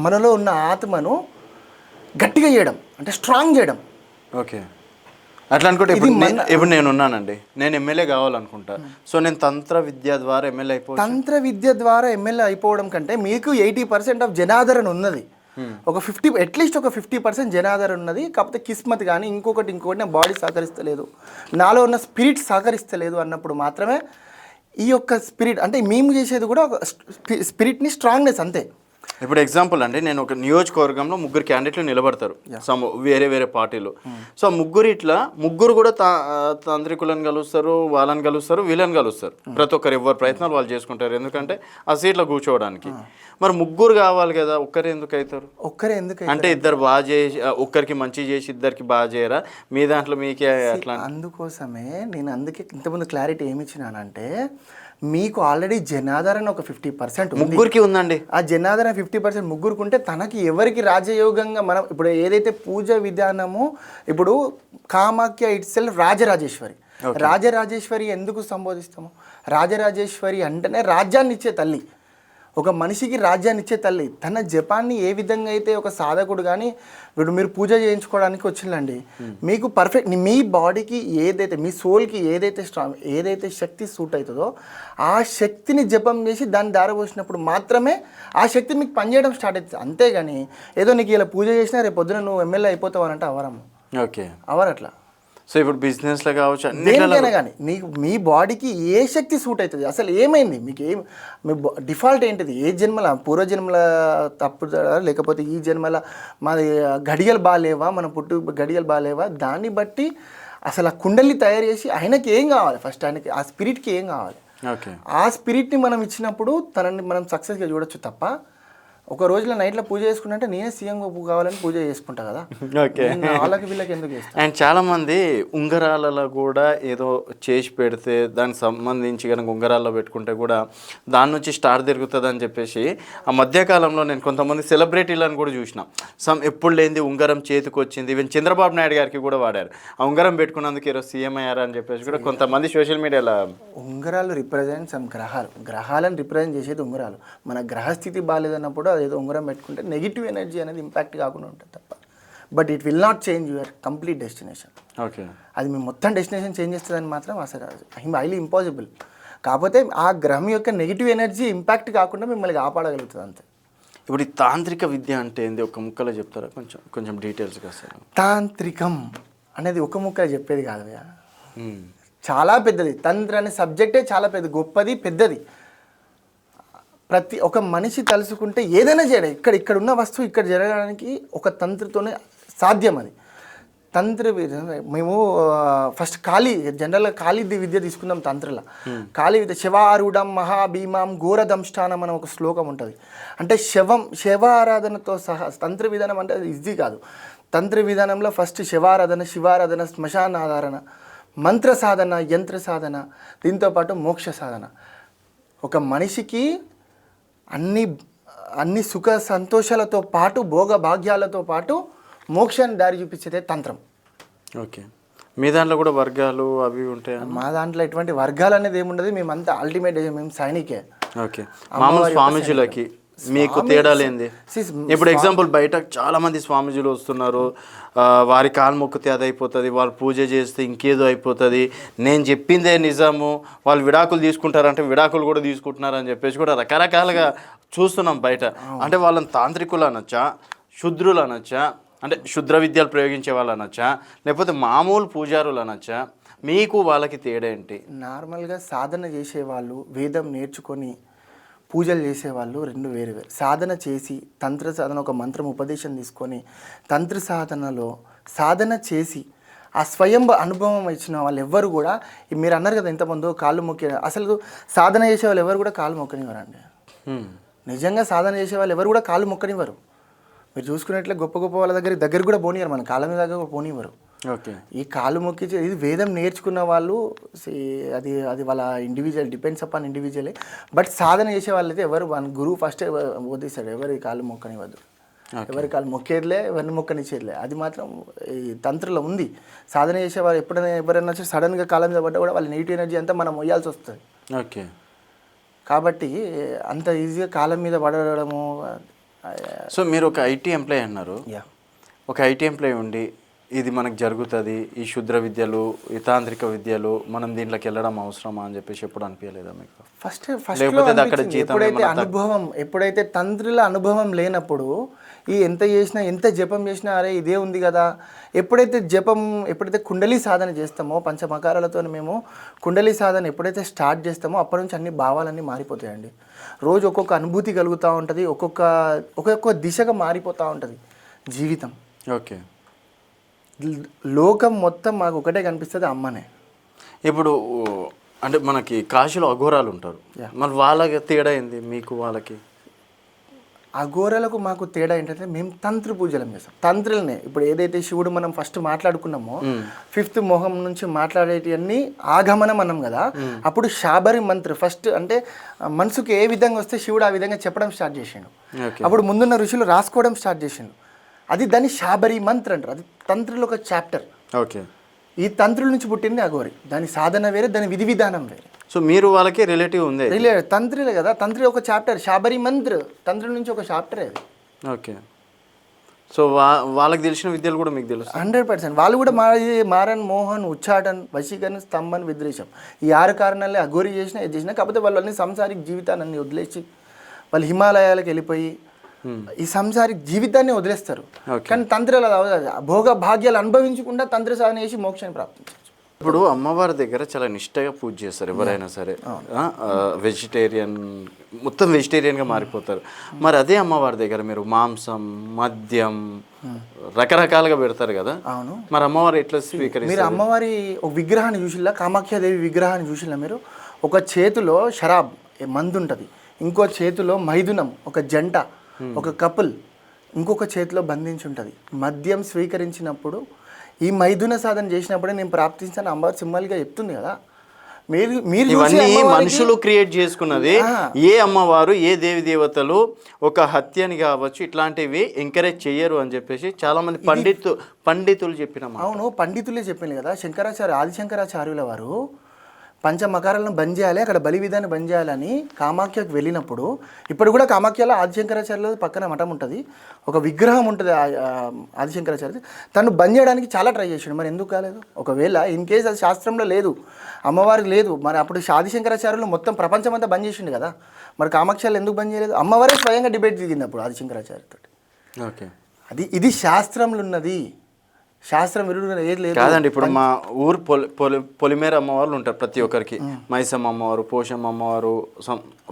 మనలో ఉన్న ఆత్మను గట్టిగా చేయడం, అంటే స్ట్రాంగ్ చేయడం. ఓకే. అట్లా అనుకుంటే ఇప్పుడు నేను ఉన్నానండి, నేను ఎమ్మెల్యే కావాలనుకుంటా. సో నేను తంత్ర విద్య ద్వారా ఎమ్మెల్యే తంత్ర విద్య ద్వారా ఎమ్మెల్యే అయిపోవడం కంటే మీకు 80% ఆఫ్ జనాదరణ ఉన్నది. ఒక 50% జనాదరణ ఉన్నది. కాకపోతే కిస్మత్ కానీ ఇంకొకటి నా బాడీ సహకరిస్తలేదు, నాలో ఉన్న స్పిరిట్ సహకరిస్తలేదు అన్నప్పుడు మాత్రమే ఈ యొక్క స్పిరిట్, అంటే మేము చేసేది కూడా ఒక స్పిరిట్ని స్ట్రాంగ్నెస్ అంతే. ఇప్పుడు ఎగ్జాంపుల్ అండి, నేను ఒక నియోజకవర్గంలో 3 క్యాండిడేట్లు నిలబడతారు వేరే పార్టీలు. సో ముగ్గురు కూడా తాంత్రికులను కలుస్తారు, వాళ్ళని కలుస్తారు, వీళ్ళని కలుస్తారు. ప్రతి ఒక్కరు ఎవరి ప్రయత్నాలు వాళ్ళు చేసుకుంటారు, ఎందుకంటే ఆ సీట్లో కూర్చోవడానికి. మరి ముగ్గురు కావాలి కదా, ఒక్కరే ఎందుకు అవుతారు? అంటే ఇద్దరు బాగా చేసి ఒక్కరికి మంచి చేసి ఇద్దరికి బాగా చేయరా? మీ దాంట్లో మీకే అట్లా. అందుకోసమే నేను ఇంతకుముందు క్లారిటీ ఏమి ఇచ్చినానంటే, మీకు ఆల్రెడీ జనాదరణ ఒక 50% ముగ్గురికి ఉందండి. ఆ జనాదరణ 50% ముగ్గురికి ఉంటే తనకి ఎవరికి రాజయోగంగా మనం ఇప్పుడు ఏదైతే పూజ విధానమో, ఇప్పుడు కామాఖ్య ఇట్ సెల్ఫ్ రాజరాజేశ్వరి ఎందుకు సంబోధిస్తాము? రాజరాజేశ్వరి అంటేనే రాజ్యాన్ని ఇచ్చే తల్లి, ఒక మనిషికి రాజ్యాన్ని ఇచ్చే తల్లి. తన జపాన్ని ఏ విధంగా అయితే ఒక సాధకుడు కానీ ఇప్పుడు మీరు పూజ చేయించుకోవడానికి వచ్చిందండి, మీకు పర్ఫెక్ట్ మీ బాడీకి ఏదైతే, మీ సోల్కి ఏదైతే శక్తి సూట్ అవుతుందో ఆ శక్తిని జపం చేసి దాన్ని దారపోసినప్పుడు మాత్రమే ఆ శక్తి మీకు పనిచేయడం స్టార్ట్ అవుతుంది. అంతేగాని ఏదో నీకు ఇలా పూజ చేసినా రేపు పొద్దున నువ్వు ఎమ్మెల్యే అయిపోతావు అని అంటే అవరము. ఓకే, అట్లా. సో ఇప్పుడు బిజినెస్లో కావచ్చు, దేనికైనా కానీ మీ బాడీకి ఏ శక్తి సూట్ అవుతుంది, అసలు ఏమైంది మీకు, మీ డిఫాల్ట్ ఏంటిది, ఏ జన్మల పూర్వజన్మల తప్పు లేకపోతే ఈ జన్మల మాది గడియలు బాగాలేవా, మన గడియలు బాగాలేవా, దాన్ని బట్టి అసలు ఆ కుండల్ని తయారు చేసి ఆయనకి ఏం కావాలి, ఫస్ట్ ఆయనకి ఆ స్పిరిట్కి ఏం కావాలి, ఆ స్పిరిట్ని మనం ఇచ్చినప్పుడు తనని మనం సక్సెస్గా చూడొచ్చు. తప్ప ఒక రోజులో నైట్లో పూజ చేసుకుంటే నేనే సీఎం కావాలని పూజ చేసుకుంటా కదా. ఓకే, వాళ్ళకి వీళ్ళకి ఎందుకు చేస్తాను. అండ్ చాలామంది ఉంగరాలలో కూడా ఏదో చేసి పెడితే దానికి సంబంధించి కనుక ఉంగరాల్లో పెట్టుకుంటే కూడా దాని నుంచి స్టార్ తిరుగుతుంది అని చెప్పేసి ఆ మధ్యకాలంలో నేను కొంతమంది సెలబ్రిటీలను కూడా చూసిన. ఎప్పుడు లేనిది ఉంగరం చేతికి వచ్చింది, ఈవెన్ చంద్రబాబు నాయుడు గారికి కూడా వాడారు. ఆ ఉంగరం పెట్టుకున్నందుకు ఈరోజు సీఎం అయ్యారు అని చెప్పేసి కూడా కొంతమంది సోషల్ మీడియాలో. ఉంగరాలు రిప్రజెంట్ సమ్ గ్రహాలను రిప్రజెంట్ చేసేది ఉంగరాలు. మన గ్రహస్థితి బాగాలేదన్నప్పుడు ఏదో ఉంగరం పెట్టుకుంటే నెగిటివ్ ఎనర్జీ అనేది ఇంపాక్ట్ కాకుండా ఉంటుంది తప్ప, but it will not change your complete destination. Okay, అది మీ మొత్తం డెస్టినేషన్ చేంజ్ చేస్తుందని మాత్రం అసలు హైలీ ఇంపాసిబుల్. కాకపోతే ఆ గ్రహం యొక్క నెగిటివ్ ఎనర్జీ ఇంపాక్ట్ కాకుండా మిమ్మల్ని కాపాడగలుగుతుంది అంతే. ఇప్పుడు ఈ తాంత్రిక విద్య అంటే ఏంది ఒక ముక్కలో చెప్తారా కొంచెం డీటెయిల్స్గా అసలు? తాంత్రికం అనేది ఒక ముక్క చెప్పేది కాదు భయ్యా. చాలా పెద్దది. తంత్ర అనే సబ్జెక్టే చాలా గొప్పది, పెద్దది. ఒక మనిషి తలుసుకుంటే ఏదైనా చేయడం, ఇక్కడ ఉన్న వస్తువు ఇక్కడ జరగడానికి ఒక తంత్రతోనే సాధ్యం. అది తంత్ర మేము ఫస్ట్ జనరల్గా కాళీ విద్య తీసుకుందాం. తంత్రలో కాళీ విద్య శివారూఢం మహాభీమాం ఘోరదంష్టానం అని ఒక శ్లోకం ఉంటుంది. అంటే శవ ఆరాధనతో సహా తంత్ర విధానం అంటే అది ఈజీ కాదు. తంత్ర విధానంలో ఫస్ట్ శివారాధన, శ్మశాన ఆధారణ, మంత్ర సాధన, యంత్ర సాధన, దీంతోపాటు మోక్ష సాధన. ఒక మనిషికి అన్ని సుఖ సంతోషాలతో పాటు భోగ భాగ్యాలతో పాటు మోక్షాన్ని దారి చూపించేదే తంత్రం. ఓకే. మీ దాంట్లో కూడా వర్గాలు అవి ఉంటాయి? మా దాంట్లో ఎటువంటి వర్గాలు అనేది ఏముండదు. మేమంతా అల్టిమేట్ మేము సైనికే. ఓకే. మామూలు స్వామీజీలకి మీకు తేడాలు ఏంది? ఇప్పుడు ఎగ్జాంపుల్ బయట చాలా మంది స్వామీజీలు వస్తున్నారు, వారి కాలు మొక్కితే అది అయిపోతుంది, వాళ్ళు పూజ చేస్తే ఇంకేదో అయిపోతుంది, నేను చెప్పిందే నిజము, వాళ్ళు విడాకులు తీసుకుంటారంటే విడాకులు కూడా తీసుకుంటున్నారు అని చెప్పేసి కూడా రకరకాలుగా చూస్తున్నాం బయట. అంటే వాళ్ళని తాంత్రికులు అనొచ్చా, శుద్రులు అనొచ్చా, అంటే శుద్ర విద్యలు ప్రయోగించే వాళ్ళు అనొచ్చా, లేకపోతే మామూలు పూజారులు అనొచ్చా? మీకు వాళ్ళకి తేడా ఏంటి? నార్మల్గా సాధన చేసేవాళ్ళు, వేదం నేర్చుకొని పూజలు చేసేవాళ్ళు రెండు వేరు. సాధన చేసి తంత్ర సాధన, ఒక మంత్రం ఉపదేశం తీసుకొని తంత్ర సాధన చేసి ఆ స్వయం అనుభవం ఇచ్చిన వాళ్ళు ఎవ్వరు కూడా, మీరు అన్నారు కదా ఇంతమంది కాళ్ళు మొక్కే, అసలు సాధన చేసే వాళ్ళు ఎవరు కూడా కాళ్ళు మొక్కనివ్వరండి. నిజంగా సాధన చేసే వాళ్ళు ఎవరు కూడా కాళ్ళు మొక్కనివ్వరు. మీరు చూసుకున్నట్లే గొప్ప వాళ్ళ దగ్గర కూడా పోనీయరు, మన కాళ్ళ మీద దగ్గర పోనివ్వరు. ఓకే. ఈ కాళ్ళు మొక్కి ఇది వేదం నేర్చుకున్న వాళ్ళు, అది వాళ్ళ ఇండివిజువల్, డిపెండ్స్ అపాన్ ఇండివిజువలే. బట్ సాధన చేసే వాళ్ళైతే ఎవరు గురువు ఫస్ట్ వదిలేస్తాడు, ఎవరి కాళ్ళు మొక్కనివ్వద్దు, ఎవరి కాళ్ళు మొక్కేదిలే, ఎవరిని మొక్కనిచ్చేదిలే. అది మాత్రం ఈ తంత్రంలో ఉంది. సాధన చేసే వాళ్ళు ఎవరైనా వచ్చి సడన్గా కాళ్ళ మీద పడ్డా కూడా వాళ్ళ నెగిటివ్ ఎనర్జీ అంతా మనం మొయ్యాల్సి వస్తుంది. ఓకే. కాబట్టి అంత ఈజీగా కాళ్ళ మీద పడడము. సో మీరు ఒక ఐటీ ఎంప్లాయీ అన్నారు. ఒక ఐటీ ఎంప్లాయీ ఉండి ఇది మనకు జరుగుతుంది, ఈ శుద్ర విద్యలు, ఈ తాంత్రిక విద్యలు, మనం దీంట్లోకి వెళ్ళడం అవసరమా అని చెప్పేసి ఎప్పుడు అనిపించలేదా మీకు? ఫస్ట్ ఎప్పుడైతే తంత్రుల అనుభవం లేనప్పుడు ఎంత చేసినా, ఎంత జపం చేసినా అరే ఇదే ఉంది కదా. ఎప్పుడైతే కుండలి సాధన చేస్తామో, పంచమకారాలతో మేము కుండలి సాధన ఎప్పుడైతే స్టార్ట్ చేస్తామో అప్పటి నుంచి అన్ని భావాలన్నీ మారిపోతాయండి. రోజు ఒక్కొక్క అనుభూతి కలుగుతూ ఉంటుంది, ఒక్కొక్క దిశగా మారిపోతూ ఉంటుంది జీవితం. ఓకే. లోకం మొత్తం మాకు ఒకటే కనిపిస్తుంది, అమ్మనే. ఇప్పుడు అంటే మనకి కాశీలో అఘోరాలు ఉంటారు, మరి వాళ్ళకి తేడా ఏంది మీకు వాళ్ళకి? అఘోరాలకు మాకు తేడా ఏంటంటే మేము తంత్ర పూజలు చేస్తాం. తంత్రులనే ఇప్పుడు ఏదైతే శివుడు మనం ఫస్ట్ మాట్లాడుకున్నామో, 5th మొహం నుంచి మాట్లాడేటివన్నీ ఆగమనం అన్నాం కదా. అప్పుడు శాబరి మంత్ర ఫస్ట్ అంటే మనసుకు ఏ విధంగా వస్తే శివుడు ఆ విధంగా చెప్పడం స్టార్ట్ చేసిండు. అప్పుడు ముందున్న ఋషులు రాసుకోవడం స్టార్ట్ చేసిండు. అది దాన్ని శాబరి మంత్ర అంటారు. అది తంత్రులు ఒక చాప్టర్. ఓకే. ఈ తంత్రుల నుంచి పుట్టింది అఘోరి. దాని సాధన వేరే, దాని విధి విధానం వేరే. సో మీరు వాళ్ళకి రిలేటివ్ ఉంది? తంత్రులే కదా, తంత్రి ఒక చాప్టర్. శాబరి మంత్ర తంత్రుల నుంచి ఒక చాప్టర్ అది. ఓకే. సో వాళ్ళకి తెలిసిన విద్యలు కూడా మీకు తెలుసు? 100%. వాళ్ళు కూడా మారన్, మోహన్, ఉచ్చాటన్, వశీకరణ, స్తంభన్, విద్రేషం, ఈ 6 కారణాలే అఘోరి చేసినా ఏది చేసినా. కాకపోతే వాళ్ళు అన్ని సంసారిక జీవితాన్ని అన్ని వదిలేసి వాళ్ళు హిమాలయాలకు వెళ్ళిపోయి ఈ సంసారిక జీవితాన్ని వదిలేస్తారు. కానీ తంత్రాలు భోగ భాగ్యాలు అనుభవించకుండా తంత్ర సాధన చేసి మోక్షాన్ని ప్రాప్తించవచ్చు. ఇప్పుడు అమ్మవారి దగ్గర చాలా నిష్టగా పూజ చేస్తారు ఎవరైనా సరే. వెజిటేరియన్, మొత్తం వెజిటేరియన్గా మారిపోతారు. మరి అదే అమ్మవారి దగ్గర మీరు మాంసం, మద్యం రకరకాలుగా పెడతారు కదా. అవును. మరి అమ్మవారు ఎట్లా స్వీకరిస్తారు? మీరు అమ్మవారి ఒక విగ్రహాన్ని చూసిల్లా, కామాఖ్యాదేవి విగ్రహాన్ని చూసిల్లా మీరు? ఒక చేతిలో షరాబ్ మందు ఉంటుంది, ఇంకో చేతిలో మైథునం, ఒక జంట, ఒక కపుల్ ఇంకొక చేతిలో బంధించి ఉంటుంది. మద్యం స్వీకరించినప్పుడు, ఈ మైథున సాధన చేసినప్పుడే నేను ప్రాప్తించాను అమ్మవారు సింబాలిక్గా చెప్తుంది కదా. మీరు ఇవన్నీ మనుషులు క్రియేట్ చేసుకున్నది. ఏ అమ్మవారు, ఏ దేవి దేవతలు ఒక హత్యని కావచ్చు ఇట్లాంటివి ఎంకరేజ్ చెయ్యరు అని చెప్పేసి చాలా మంది పండితులు చెప్పిన. అవును, పండితులే చెప్పింది కదా. ఆదిశంకరాచార్యుల వారు పంచమకారాలను బంద్ చేయాలి, అక్కడ బలి విధాన్ని బంద్ చేయాలని కామాఖ్యకు వెళ్ళినప్పుడు, ఇప్పుడు కూడా కామాఖ్యలో ఆదిశంకరాచార్యుల పక్కన మఠం ఉంటుంది, ఒక విగ్రహం ఉంటుంది ఆదిశంకరాచార్య, తను బంద్ చేయడానికి చాలా ట్రై చేసాడు. మరి ఎందుకు కాలేదు? ఒకవేళ ఇన్ కేస్ అది శాస్త్రంలో లేదు, అమ్మవారికి లేదు, మరి అప్పుడు ఆదిశంకరాచార్యులు మొత్తం ప్రపంచం అంతా బంద్ చేసిండు కదా, మరి కామాఖ్యలు ఎందుకు బంద్ చేయలేదు? అమ్మవారే స్వయంగా డిబేట్ దిగింది అప్పుడు ఆదిశంకరాచార్యతో. ఓకే, ఇది శాస్త్రంలో ఉన్నది, శాస్త్రం విరుడుగా ఏది లేదు. కాదండి. ఇప్పుడు మా ఊరు పొలిమేర అమ్మవార్లు ఉంటారు ప్రతి ఒక్కరికి, మైసమ్మ అమ్మవారు, పోషమ్మ అమ్మవారు,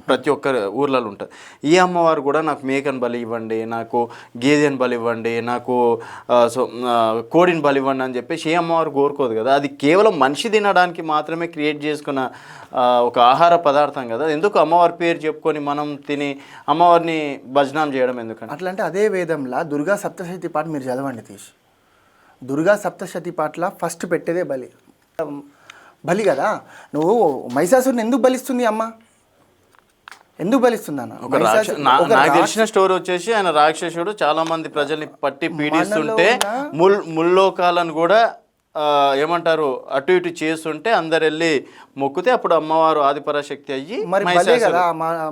ప్రతి ఒక్కరి ఊర్లలో ఉంటారు. ఈ అమ్మవారు కూడా నాకు మేకను బలి ఇవ్వండి, నాకు గేదెని బలి ఇవ్వండి, నాకు కోడిని బలి ఇవ్వండి అని చెప్పేసి ఏ అమ్మవారు కోరుకోదు కదా. అది కేవలం మనిషి తినడానికి మాత్రమే క్రియేట్ చేసుకున్న ఒక ఆహార పదార్థం కదా. ఎందుకు అమ్మవారి పేరు చెప్పుకొని మనం తిని అమ్మవారిని భజనం చేయడం ఎందుకని? అట్లా అంటే అదే వేదంలో దుర్గా సప్తశతి పాట మీరు చదవండి తీసి. దుర్గా సప్తశతి పాటల ఫస్ట్ పెట్టేదే బలి కదా. నువ్వు మహిషాసురుని ఎందుకు బలిస్తుంది అమ్మ? ఎందుకు బలిస్తుంది అన్న? నాకు తెలిసిన స్టోరీ వచ్చేసి ఆయన రాక్షసుడు చాలా మంది ప్రజల్ని పట్టి పీడిస్తుంటే ముల్లోకాలను కూడా ఏమంటారు అటు ఇటు చేస్తుంటే అందరు వెళ్ళి మొక్కితే అప్పుడు అమ్మవారు ఆదిపరాశక్తి అయ్యి మరి బలే కదా.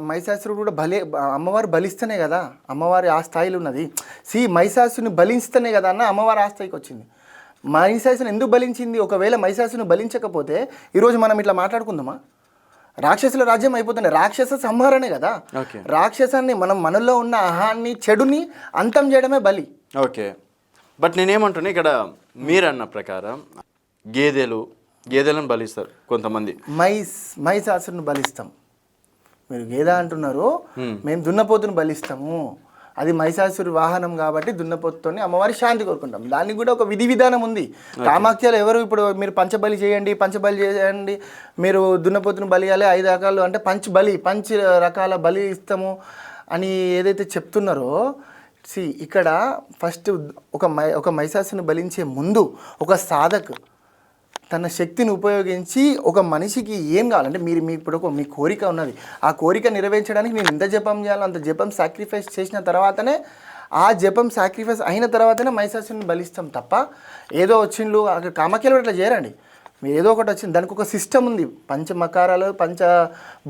మహిషాసురుడు కూడా బలే, అమ్మవారు బలిస్తేనే కదా అమ్మవారి ఆ స్థాయిలో ఉన్నది. మహిషాసుని బలిస్తేనే కదా అన్న అమ్మవారు ఆ స్థాయికి వచ్చింది. మహిషాసుని ఎందుకు బలించింది? ఒకవేళ మహిషాసుని బలించకపోతే ఈరోజు మనం ఇట్లా మాట్లాడుకుందామా? రాక్షసుల రాజ్యం అయిపోతుంది. రాక్షస సంహారణే కదా. రాక్షసాన్ని మనలో ఉన్న అహాన్ని, చెడుని అంతం చేయడమే బలి. ఓకే, బట్ నేనేమంటున్నా ఇక్కడ మీరన్న ప్రకారం గేదెలను బలిస్తారు కొంతమంది. మహిషాసురుని బలిస్తాం. మీరు గేదె అంటున్నారు, మేము దున్నపోతుని బలిస్తాము. అది మహిషాసురు వాహనం కాబట్టి దున్నపోతుతోని అమ్మవారి శాంతి కోరుకుంటాం. దానికి కూడా ఒక విధి విధానం ఉంది. కామాఖ్యలో ఎవరు ఇప్పుడు మీరు పంచబలి చేయండి, మీరు దున్నపోతుని బలి ఇవ్వాలి 5 రకాలు అంటే పంచ రకాల బలి ఇస్తాము అని ఏదైతే చెప్తున్నారో, ఇక్కడ ఫస్ట్ ఒక మహిషాసుని బలించే ముందు ఒక సాధకు తన శక్తిని ఉపయోగించి ఒక మనిషికి ఏం కావాలంటే ఇప్పుడు మీ కోరిక ఉన్నది, ఆ కోరిక నెరవేర్చడానికి నేను ఎంత జపం చేయాలో అంత జపం సాక్రిఫైస్ చేసిన తర్వాతనే, ఆ జపం సాక్రిఫైస్ అయిన తర్వాతనే మహిషాసుని బలిస్తాం తప్ప ఏదో వచ్చిండ్లు అక్కడ కామాఖ్యలో ఇట్లా చేయరండి. మీరు ఏదో ఒకటి వచ్చింది, దానికి ఒక సిస్టమ్ ఉంది. పంచమకారాలు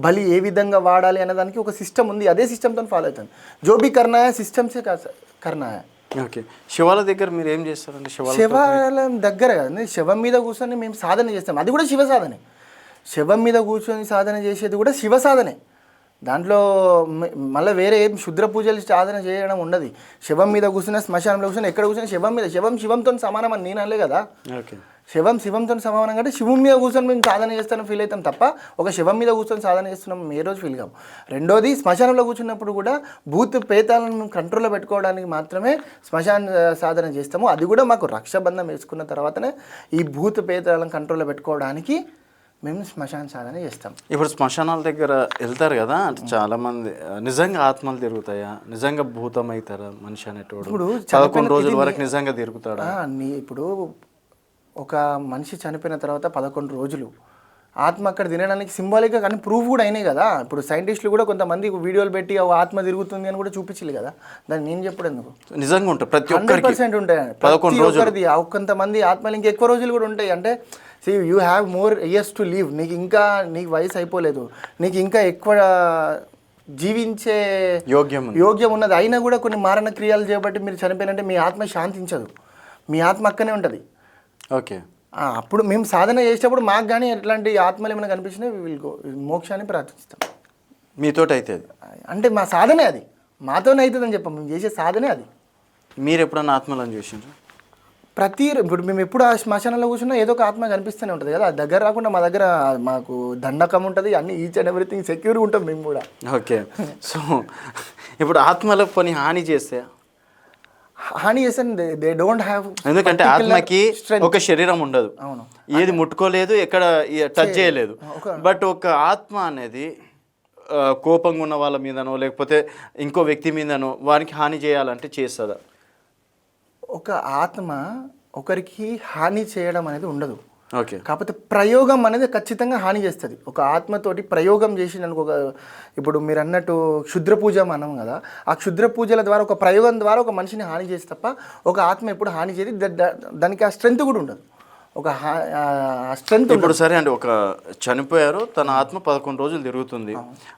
బలి ఏ విధంగా వాడాలి అనే దానికి ఒక సిస్టమ్ ఉంది. అదే సిస్టమ్తో ఫాలో అవుతుంది. జోబీ కర్నాయా సిస్టమ్సే కర్నాయా. ఓకే, శివాల దగ్గర మీరు ఏం చేస్తారండి? శివాలయం దగ్గర కదండి, శవం మీద కూర్చొని మేము సాధన చేస్తాం. అది కూడా శివ సాధనే. శవం మీద కూర్చొని సాధన చేసేది కూడా శివ సాధనే. దాంట్లో మళ్ళీ వేరే ఏం శుద్ర పూజలు సాధన చేయడం ఉండదు. శవం మీద కూర్చున్న, శ్మశానంలో కూర్చొని, ఎక్కడ కూర్చొని శవం మీద, శివంతో సమానం అని నేను అనలే కదా. ఓకే, శివంతో సమానం కంటే శివం మీద కూర్చొని మేము సాధన చేస్తాను ఫీల్ అవుతాం తప్ప ఒక శివం మీద కూర్చొని సాధన చేస్తున్నాం ఏ రోజు ఫీల్ కాము. రెండోది, శ్మశానంలో కూర్చున్నప్పుడు కూడా భూత పేతాలను మేము కంట్రోల్లో పెట్టుకోవడానికి మాత్రమే శ్మశాన సాధన చేస్తాము. అది కూడా మాకు రక్షాబంధం వేసుకున్న తర్వాతనే ఈ భూత పేతాలను కంట్రోల్లో పెట్టుకోవడానికి మేము శ్మశాన సాధన చేస్తాం. ఇప్పుడు శ్మశానాల దగ్గర వెళ్తారు కదా, అంటే చాలా మంది నిజంగా ఆత్మలు తిరుగుతాయా? నిజంగా భూతం అవుతారా మనిషి అనేటోడు? ఇప్పుడు 11 రోజుల వరకు నిజంగా తిరుగుతాడా? ఇప్పుడు ఒక మనిషి చనిపోయిన తర్వాత 11 రోజులు ఆత్మ అక్కడ తినడానికి సింబాలిక్గా కానీ ప్రూఫ్ కూడా అయినాయి కదా. ఇప్పుడు సైంటిస్టులు కూడా కొంతమంది వీడియోలు పెట్టి ఆత్మ తిరుగుతుంది అని కూడా చూపించాలి కదా. దాన్ని నేను చెప్పడం ఎందుకు? నిజంగా ఉంటాయి, ప్రతి 100% ఉంటాయి. ప్రతి ఒక్కరిది కొంతమంది ఆత్మలు ఇంకా ఎక్కువ రోజులు కూడా ఉంటాయి. అంటే you have more years to leave. నీకు వయసు అయిపోలేదు, నీకు ఇంకా ఎక్కువ జీవించే యోగ్యం ఉన్నది. అయినా కూడా కొన్ని మారణ క్రియలు చేయబట్టి మీరు చనిపోయినంటే మీ ఆత్మ శాంతించదు, మీ ఆత్మ అక్కనే ఉంటుంది. ఓకే, అప్పుడు మేము సాధన చేసేటప్పుడు మాకు కానీ ఎట్లాంటి ఆత్మలు ఏమైనా కనిపించినా మోక్షాన్ని ప్రార్థిస్తాం. మీతోటి అయితే అంటే మా సాధనే అది, మాతోనే అవుతుందని చెప్పాం. మేము చేసే సాధనే అది. మీరు ఎప్పుడన్నా ఆత్మలను చూసిండ్రు? ఇప్పుడు మేము ఎప్పుడు ఆ శ్మశానంలో కూర్చున్నా ఏదో ఒక ఆత్మ కనిపిస్తూనే ఉంటుంది కదా. దగ్గర రాకుండా మా దగ్గర మాకు దండకం ఉంటుంది, అన్ని ఈచ్ అండ్ ఎవ్రీథింగ్ సెక్యూర్ ఉంటాం మేము కూడా. ఓకే, సో ఇప్పుడు ఆత్మలకు పని హాని చేస్తే దే డోంట్ హ్యావ్, ఎందుకంటే ఆత్మకి ఒక శరీరం ఉండదు, ఏది ముట్టుకోలేదు, ఎక్కడ టచ్ చేయలేదు. బట్ ఒక ఆత్మ అనేది కోపంగా ఉన్న వాళ్ళ మీదనో లేకపోతే ఇంకో వ్యక్తి మీదనో వారికి హాని చేయాలంటే చేస్తుందా? ఒక ఆత్మ ఒకరికి హాని చేయడం అనేది ఉండదు. ఓకే, కాకపోతే ప్రయోగం అనేది ఖచ్చితంగా హాని చేస్తుంది. ఒక ఆత్మతోటి ప్రయోగం చేసి ఇప్పుడు మీరు అన్నట్టు క్షుద్ర పూజ అన్నాం కదా, ఆ క్షుద్ర పూజల ద్వారా ఒక ప్రయోగం ద్వారా ఒక మనిషిని హాని చేసి తప్ప ఒక ఆత్మ ఎప్పుడు హాని చేయదు. దానికి ఆ స్ట్రెంత్ కూడా ఉండదు. ఒక స్ట్రెంగ్త్. ఇప్పుడు సరే అండి, ఒక చనిపోయారు, తన ఆత్మ 11 రోజులు తిరుగుతుంది.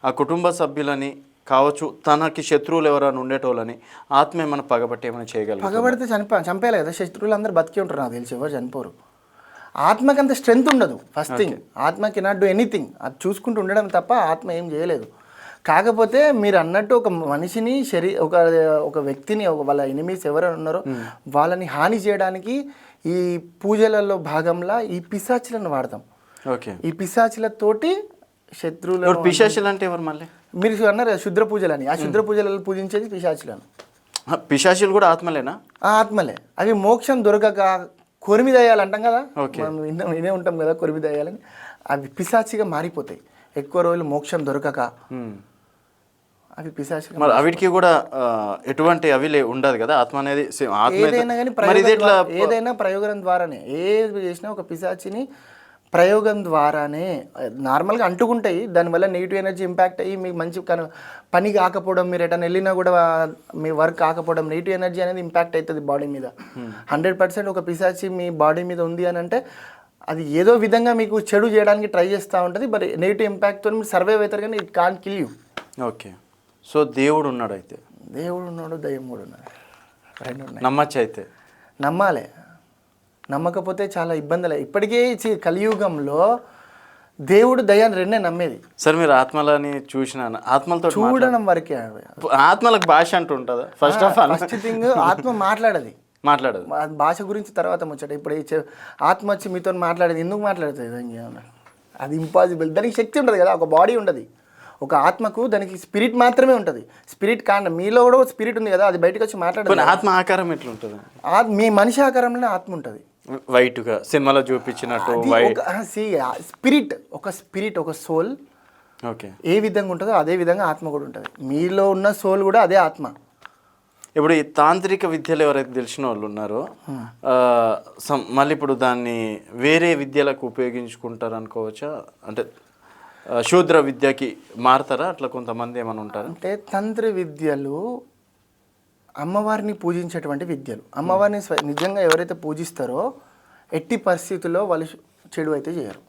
ఆ కుటుంబ సభ్యులని కావచ్చు, తనకి శత్రువులు ఎవరైనా ఉండేటోళ్ళని ఆత్మ ఏమైనా పగబట్టి ఏమైనా చేయగలరు? పగబడితే చంపేయాలి కదా. శత్రువులు అందరూ బతికి ఉంటారు నాకు తెలిసి, ఎవరు చనిపోరు. ఆత్మకి అంత స్ట్రెంగ్త్ ఉండదు. ఫస్ట్ థింగ్, ఆత్మ కెనాట్ డూ ఎనీథింగ్. అది చూసుకుంటూ ఉండడం తప్ప ఆత్మ ఏం చేయలేదు. కాకపోతే మీరు అన్నట్టు ఒక మనిషిని ఒక వ్యక్తిని, వాళ్ళ ఎనిమీస్ ఎవరైనా ఉన్నారో వాళ్ళని హాని చేయడానికి ఈ పూజలలో భాగంగా ఈ పిశాచులను వాడతాం. ఓకే. ఈ పిశాచులతోటి శత్రువులు. పిశాచులు అంటే ఎవరు? మళ్ళీ మీరు అన్నారు కదా శుద్ర పూజలని, ఆ శుద్ర పూజలలో పూజించేది పిశాచులను. పిశాచులు కూడా ఆత్మలేనా? ఆత్మలే. అవి మోక్షం దొరకక కొరిమి దయ్యాలు అంటాం కదా, మనం వినే ఉంటాం కదా కొరిమి దయ్యాలని. అవి పిశాచిగా మారిపోతాయి ఎక్కువ రోజులు మోక్షం దొరకక. అవి పిశాచిగా. మరి అవిటికి కూడా ఎటువంటి అవి ఉండదు కదా ఆత్మ అనేది? ఏదైనా కానీ ఏదైనా ప్రయోగం ద్వారానే, ఏది చేసినా ఒక పిశాచిని ప్రయోగం ద్వారానే. నార్మల్గా అంటుకుంటాయి, దానివల్ల నెగిటివ్ ఎనర్జీ ఇంపాక్ట్ అయ్యి మీకు మంచి పని కాకపోవడం, మీరు ఎటైనా వెళ్ళినా కూడా మీ వర్క్ కాకపోవడం, నెగిటివ్ ఎనర్జీ అనేది ఇంపాక్ట్ అవుతుంది బాడీ మీద. 100% ఒక పిశాచి మీ బాడీ మీద ఉంది అని అంటే అది ఏదో విధంగా మీకు చెడు చేయడానికి ట్రై చేస్తూ ఉంటుంది. బట్ నెగిటివ్ ఇంపాక్ట్తో మీరు సర్వైవ్ అవుతారు, కానీ it can't kill you. Okay. So దేవుడు ఉన్నాడు అయితే? దేవుడు ఉన్నాడు, దయ్యం కూడా ఉన్నాడు, రెండు ఉన్నాయి. నమ్మచ్చు అయితే? నమ్మాలి. నమ్మకపోతే చాలా ఇబ్బందులే. ఇప్పటికే కలియుగంలో దేవుడు దయ్యాన్ని రెండే నమ్మేది. సార్ మీరు ఆత్మలని చూసిన ఆత్మలతో చూడడం వరకే. ఆత్మలకు భాష అంటూ ఉంటుందా? ఫస్ట్ థింగ్ ఆత్మ మాట్లాడదు. భాష గురించి తర్వాత ముచ్చట. ఇప్పుడు ఆత్మ వచ్చి మీతో మాట్లాడేది ఎందుకు మాట్లాడుతుంది? అది ఇంపాసిబుల్. దానికి శక్తి ఉంటుంది కదా, ఒక బాడీ ఉండదు. ఒక ఆత్మకు దానికి స్పిరిట్ మాత్రమే ఉంటుంది. స్పిరిట్ కాండ మీలో కూడా స్పిరిట్ ఉంది కదా, అది బయటకు వచ్చి మాట్లాడదు. ఆత్మ ఆకారం ఎట్లా ఉంటుంది? మీ మనిషి ఆకారంలోనే ఆత్మ ఉంటుంది. వైట్గా సినిమాలో చూపించినట్టు స్పిరిట్ ఒక సోల్. ఓకే. ఏ విధంగా ఉంటుందో అదే విధంగా ఆత్మ కూడా ఉంటుంది. మీలో ఉన్న సోల్ కూడా అదే ఆత్మ. ఇప్పుడు ఈ తాంత్రిక విద్యలు ఎవరైతే తెలిసిన వాళ్ళు ఉన్నారో మళ్ళీ ఇప్పుడు దాన్ని వేరే విద్యలకు ఉపయోగించుకుంటారు అనుకోవచ్చా? అంటే శూద్ర విద్యకి మారుతారా అట్లా కొంతమంది ఏమైనా ఉంటారు? అంటే తంత్ర విద్యలు అమ్మవారిని పూజించేటువంటి విద్యలు. అమ్మవారిని నిజంగా ఎవరైతే పూజిస్తారో ఎట్టి పరిస్థితుల్లో వాళ్ళు చెడు అయితే చేయరు.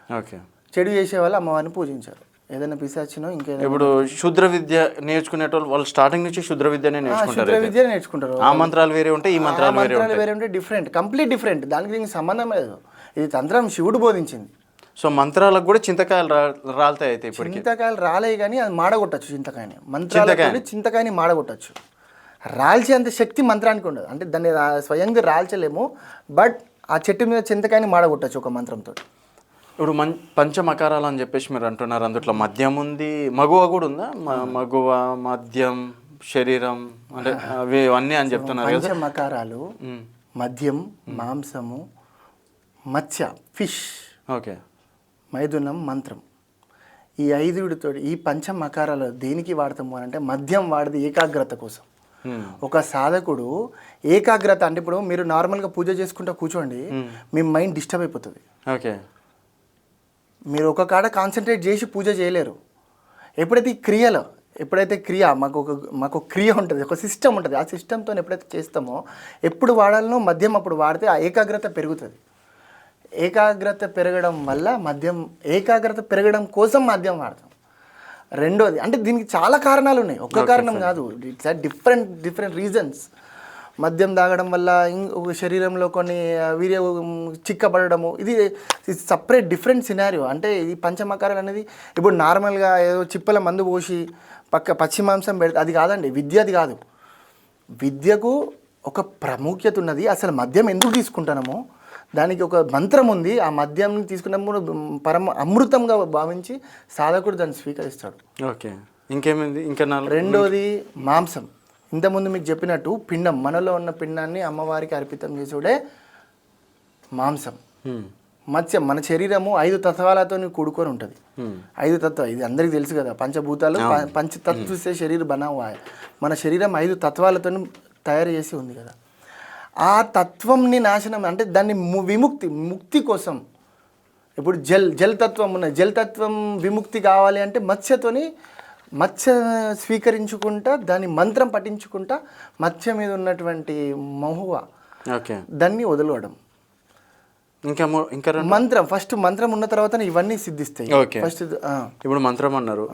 ఓకే. చెడు చేసే వాళ్ళు అమ్మవారిని పూజించారు. ఏదైనా పిశాచినో ఇంకేదైనా. ఇప్పుడు శూద్ర విద్య నేర్చుకునేటోళ్ళు వాళ్ళు స్టార్టింగ్ నుంచి శూద్ర విద్యనే నేర్చుకుంటారు. ఆ మంత్రాలు వేరే ఉంటాయి, ఈ మంత్రాలు వేరే ఉంటాయి. Different, complete different. దానికి దీనికి సంబంధం లేదు. ఇది తంత్రం శివుడు బోధించింది. సో మంత్రాలకు కూడా చింతకాయలు రాలుతాయి అయితే? ఇప్పుడు చింతకాయలు రాలే కానీ అది మాడగొట్టచ్చు. మంత్రాలతో చింతకాయని మాడగొట్టచ్చు. రాల్చే అంత శక్తి మంత్రానికి ఉండదు. అంటే దాన్ని స్వయంగా రాల్చలేము, బట్ ఆ చెట్టు మీద చింతకాయని మాడగొట్టచ్చు ఒక మంత్రంతో. ఇప్పుడు పంచమకారాలు అని చెప్పేసి మీరు అంటున్నారు, అందులో మద్యం ఉంది, మగువ కూడా ఉందా? మగువ, మద్యం, శరీరం అంటే అన్నీ అని చెప్తున్నారు కదా. పంచమకారాలు మద్యం, మాంసము, మత్స్య ఫిష్, ఓకే, మైథునం, మంత్రం. ఈ 5 ఈ పంచమకారాలు దేనికి వాడతాము అని అంటే మద్యం వాడేది ఏకాగ్రత కోసం. ఒక సాధకుడు ఏకాగ్రత అంటే ఇప్పుడు మీరు నార్మల్గా పూజ చేసుకుంటూ కూర్చోండి, మీ మైండ్ డిస్టర్బ్ అయిపోతుంది. ఓకే. మీరు ఒక కాడ కాన్సన్ట్రేట్ చేసి పూజ చేయలేరు. ఎప్పుడైతే క్రియ మాకు క్రియ ఉంటుంది, ఒక సిస్టమ్ ఉంటుంది. ఆ సిస్టమ్తో ఎప్పుడైతే చేస్తామో ఎప్పుడు వాడాలనో మద్యం అప్పుడు వాడితే ఆ ఏకాగ్రత పెరుగుతుంది. ఏకాగ్రత పెరగడం వల్ల ఏకాగ్రత పెరగడం కోసం మద్యం వాడతాం. రెండోది అంటే దీనికి చాలా కారణాలు ఉన్నాయి, ఒక్క కారణం కాదు. It's different reasons. మద్యం తాగడం వల్ల శరీరంలో కొన్ని వీర్య చిక్కబడము, ఇది సపరేట్ డిఫరెంట్ సినారియో. అంటే ఈ పంచమకారాలు అనేది ఇప్పుడు నార్మల్గా ఏదో చిప్పల మందు పోసి పచ్చి మాంసం పెడితే అది కాదండి. విద్య అది కాదు. విద్యకు ఒక ప్రాముఖ్యత ఉన్నది. అసలు మద్యం ఎందుకు తీసుకుంటున్నామో దానికి ఒక మంత్రం ఉంది. ఆ మద్యం తీసుకున్నప్పుడు పరమ అమృతంగా భావించి సాధకుడు దాన్ని స్వీకరిస్తాడు. ఓకే. ఇంకేమైంది? ఇంకా రెండోది మాంసం. ఇంతకుముందు మీకు చెప్పినట్టు పిండం, మనలో ఉన్న పిండాన్ని అమ్మవారికి అర్పితం చేసుడే మాంసం. మత్స్యం, మన శరీరము 5 తత్వాలతో కూడుకొని ఉంటుంది. 5 తత్వాలు ఇది అందరికీ తెలుసు కదా. పంచభూతాలు పంచతత్వసే శరీర బనావా. మన శరీరం 5 తత్వాలతో తయారు చేసి ఉంది కదా. ఆ తత్వంని నాశనం అంటే దాన్ని ముక్తి కోసం ఇప్పుడు జల్ తత్వం ఉన్నది. జల్ తత్వం విముక్తి కావాలి అంటే మత్స్య స్వీకరించుకుంటా, దాని మంత్రం పఠించుకుంటా, మత్స్య మీద ఉన్నటువంటి మహువ దాన్ని వదలవడం. ఇంకా రెండు మంత్రం ఫస్ట్ మంత్రం ఉన్న తర్వాత ఇవన్నీ సిద్ధిస్తాయి. ఓకే. ఫస్ట్ ఇప్పుడు మంత్రం అన్నారు,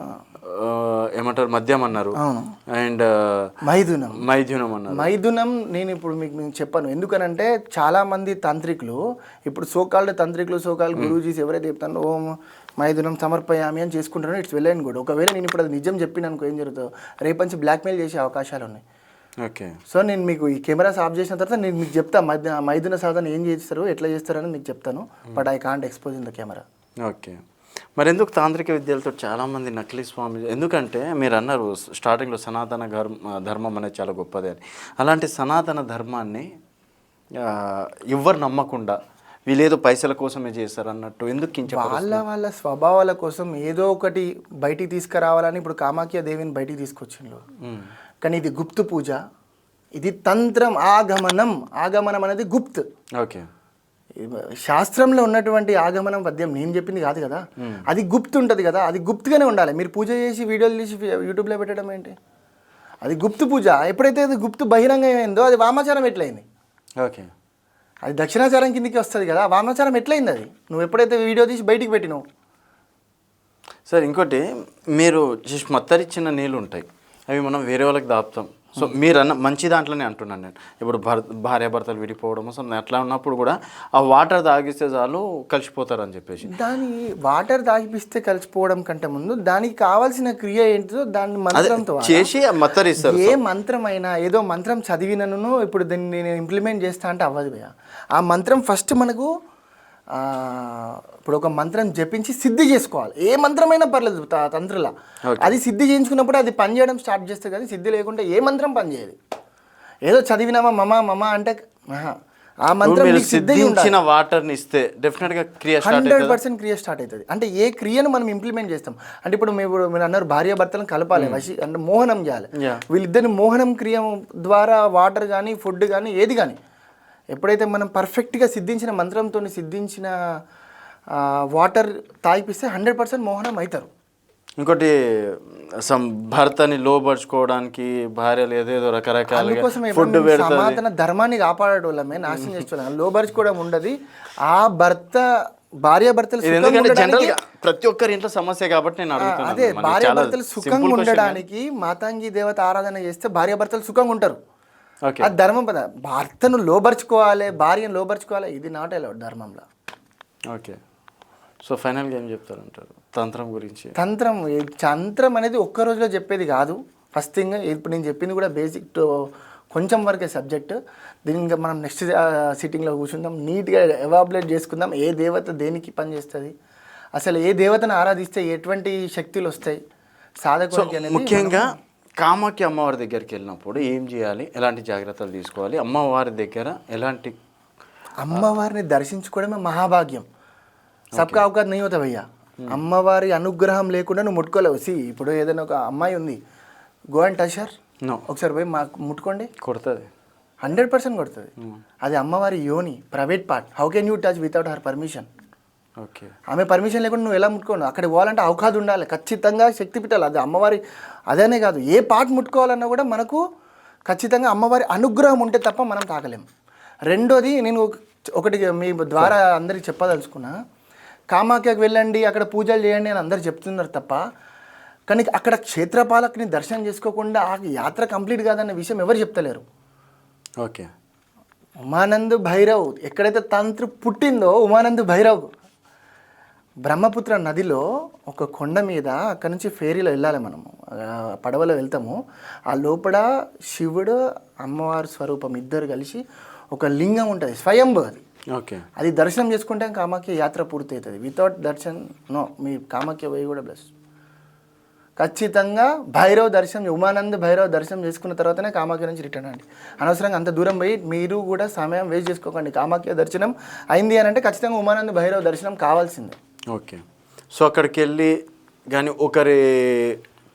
ఏమంటారు మద్యం అన్నారు, అండ్ మైథునం అన్నారు. మైథునం నేను ఇప్పుడు మీకు చెప్పాను ఎందుకనంటే చాలా మంది తాంత్రికులు ఇప్పుడు సోకాల్డ్ గురూజీస్ ఎవరైతే చెప్తానో ఓం మైథునం సమర్పయామి అని చేసుకుంటారో ఇట్స్ వెల్ అండ్ గుడ్. ఒకవేళ నేను ఇప్పుడు అది నిజం చెప్పిన అనుకో ఏం జరుగుతుందో రేపంచి బ్లాక్మెయిల్ చేసే అవకాశాలు ఉన్నాయి. ఓకే. సో నేను మీకు ఈ కెమెరాస్ ఆఫ్ చేసిన తర్వాత నేను మీకు చెప్తా మైథున సాధన ఏం చేస్తారు ఎట్లా చేస్తారని మీకు చెప్తాను. But I can't expose in the camera. Okay. మరి ఎందుకు తాంత్రిక విద్యలతో చాలామంది నకిలీ స్వామి, ఎందుకంటే మీరు అన్నారు స్టార్టింగ్లో సనాతన ధర్మం అనేది చాలా గొప్పది అని. అలాంటి సనాతన ధర్మాన్ని ఎవ్వరు నమ్మకుండా వీళ్ళేదో పైసల కోసమే చేస్తారు అన్నట్టు ఎందుకు వాళ్ళ స్వభావాల కోసం ఏదో ఒకటి బయటికి తీసుకురావాలని ఇప్పుడు కామాఖ్య దేవిని బయటికి తీసుకొచ్చిండ్రు. కానీ ఇది గుప్తు పూజ, ఇది తంత్రం, ఆగమనం అనేది గుప్త్. ఓకే. శాస్త్రంలో ఉన్నటువంటి ఆగమనం పద్యం నేను చెప్పింది కాదు కదా, అది గుప్తు ఉంటుంది కదా, అది గుప్తుగానే ఉండాలి. మీరు పూజ చేసి వీడియోలు తీసి యూట్యూబ్లో పెట్టడం ఏంటి? అది గుప్తు పూజ. ఎప్పుడైతే అది గుప్తు బహిరంగం అయిందో అది వామాచారం ఎట్లయింది? ఓకే. అది దక్షిణాచారం కిందకి వస్తుంది కదా, వామాచారం ఎట్లయింది? అది నువ్వు ఎప్పుడైతే వీడియో తీసి బయటికి పెట్టినావు. సార్ ఇంకోటి, మీరు మత్తరిచ్చిన నీళ్ళు ఉంటాయి, అవి మనం వేరే వాళ్ళకి దాపుతాం. సో మీరు అన్న మంచి దాంట్లోనే అంటున్నాను నేను. ఇప్పుడు భార్యాభర్తలు విడిపోవడం సో అట్లా ఉన్నప్పుడు కూడా ఆ వాటర్ తాగిస్తే చాలు కలిసిపోతారని చెప్పేసి, దాని వాటర్ తాగిపిస్తే కలిసిపోవడం కంటే ముందు దానికి కావాల్సిన క్రియ ఏంటిదో దాన్ని మంత్రంతో చేసి మత్తరిస్తారు. ఏ మంత్రం అయినా ఏదో మంత్రం చదివినను ఇప్పుడు దీన్ని నేను ఇంప్లిమెంట్ చేస్తా అంటే అవ్వదు భయ్యా. ఆ మంత్రం ఫస్ట్ మనకు ఇప్పుడు ఒక మంత్రం జపించి సిద్ధి చేసుకోవాలి. ఏ మంత్రమైనా పర్లేదు తంత్రులా, అది సిద్ధి చేయించుకున్నప్పుడు అది పని చేయడం స్టార్ట్ చేస్తే కానీ సిద్ధి లేకుంటే ఏ మంత్రం పనిచేయదు. ఏదో చదివినామా మమ అంటే ఆ మంత్రం సిద్ధించిన వాటర్ని ఇస్తే డెఫినెట్గా క్రియ 100% క్రియ స్టార్ట్ అవుతుంది. అంటే ఏ క్రియను మనం ఇంప్లిమెంట్ చేస్తాం అంటే ఇప్పుడు మీరు అన్నారు భార్యాభర్తలను కలపాలి, అంటే మోహనం చేయాలి. వీళ్ళిద్దరిని మోహనం క్రియ ద్వారా వాటర్ కానీ ఫుడ్ కానీ ఏది కానీ ఎప్పుడైతే మనం పర్ఫెక్ట్గా సిద్ధించిన మంత్రంతో సిద్ధించిన వాటర్ తాగిపిస్తే 100% మోహనం అవుతారు. ఇంకోటి భర్తని లోపరుచుకోవడానికి భార్యలు ఏదేదో రకరకాల ఫుడ్ సనాతన ధర్మాన్ని కాపాడేటోళ్ళమే నాశనం చేసేవాళ్ళం. లోపరుచుకోవడం ఉండదు. ఆ భార్యాభర్తలు ప్రతి ఒక్కరి ఇంట్లో సమస్య కాబట్టి నేను అడుగుతున్నాను. అదే భార్యాభర్తలు సుఖంగా ఉండడానికి మాతాంగి దేవత ఆరాధన చేస్తే భార్యాభర్తలు సుఖంగా ఉంటారు. అది ధర్మం పద. భర్తను లోపరుచుకోవాలి, భార్యను లోపరుచుకోవాలి, ఇది నాట్ అలౌడ్ ధర్మంలో. ఓకే. సో ఫైనల్గా ఏం చెప్తారంటారు తంత్రం గురించి? తంత్రం అనేది ఒక్క రోజులో చెప్పేది కాదు. ఫస్ట్ థింగ్ ఇప్పుడు నేను చెప్పింది కూడా బేసిక్ కొంచెం వరకే సబ్జెక్ట్. దీని ఇంకా మనం నెక్స్ట్ సిట్టింగ్లో కూర్చుందాం, నీట్గా ఎవాబులేట్ చేసుకుందాం. ఏ దేవత దేనికి పనిచేస్తుంది, అసలు ఏ దేవతను ఆరాధిస్తే ఎటువంటి శక్తులు వస్తాయి సాధకుడికి అనేది. ముఖ్యంగా కామాఖ్య అమ్మవారి దగ్గరికి వెళ్ళినప్పుడు ఏం చేయాలి, ఎలాంటి జాగ్రత్తలు తీసుకోవాలి, అమ్మవారి దగ్గర ఎలాంటి అమ్మవారిని దర్శించుకోవడమే మహాభాగ్యం. సబ్కా అవకాశం నీ అవుతా భయ్యా. అమ్మవారి అనుగ్రహం లేకుండా నువ్వు ముట్టుకోలేవు. ఇప్పుడు ఏదైనా ఒక అమ్మాయి ఉంది, గో అండ్ టచ్ హర్, ఒకసారి పోయి మాకు ముట్టుకోండి, కొడుతుంది, 100% కొడుతుంది. అది అమ్మవారి యోని, private part. How can you touch without her permission? Okay. ఆమె పర్మిషన్ లేకుండా నువ్వు ఎలా ముట్టుకోను? అక్కడికి పోవాలంటే అవకాశం ఉండాలి, ఖచ్చితంగా శక్తి పెట్టాలి. అది అమ్మవారి అదేనే కాదు, ఏ పార్ట్ ముట్టుకోవాలన్నా కూడా మనకు ఖచ్చితంగా అమ్మవారి అనుగ్రహం ఉంటే తప్ప మనం తాకలేము. రెండోది నేను ఒకటి మీ ద్వారా అందరికి చెప్పదలుచుకున్నా, కామాఖ్యకు వెళ్ళండి అక్కడ పూజలు చేయండి అని అందరు చెప్తున్నారు తప్ప, కానీ అక్కడ క్షేత్రపాలకుని దర్శనం చేసుకోకుండా ఆ యాత్ర కంప్లీట్ కాదన్న విషయం ఎవరు చెప్తలేరు. ఓకే. ఉమానంద్ భైరవ్ ఎక్కడైతే తంత్రి పుట్టిందో, ఉమానంద్ భైరవ్ బ్రహ్మపుత్ర నదిలో ఒక కొండ మీద అక్కడ నుంచి ఫేరీలో వెళ్ళాలి మనము, పడవలో వెళ్తాము. ఆ లోపల శివుడు అమ్మవారి స్వరూపం ఇద్దరు కలిసి ఒక లింగం ఉంటుంది, స్వయంభూ. అది ఓకే. అది దర్శనం చేసుకుంటే కామాఖ్య యాత్ర పూర్తి అవుతుంది. వితౌట్ దర్శనం నో, మీ కామాఖ్య పోయి కూడా ప్లస్ ఖచ్చితంగా భైరవ్ దర్శనం, ఉమానంద్ భైరవ్ దర్శనం చేసుకున్న తర్వాతనే కామాఖ్య నుంచి రిటర్న్ అండి. అనవసరంగా అంత దూరం పోయి మీరు కూడా సమయం వేస్ట్ చేసుకోకండి. కామాఖ్య దర్శనం అయింది అని అంటే ఖచ్చితంగా ఉమానంద్ భైరవ్ దర్శనం కావాల్సిందే. ఓకే. సో అక్కడికి వెళ్ళి కానీ ఒకరి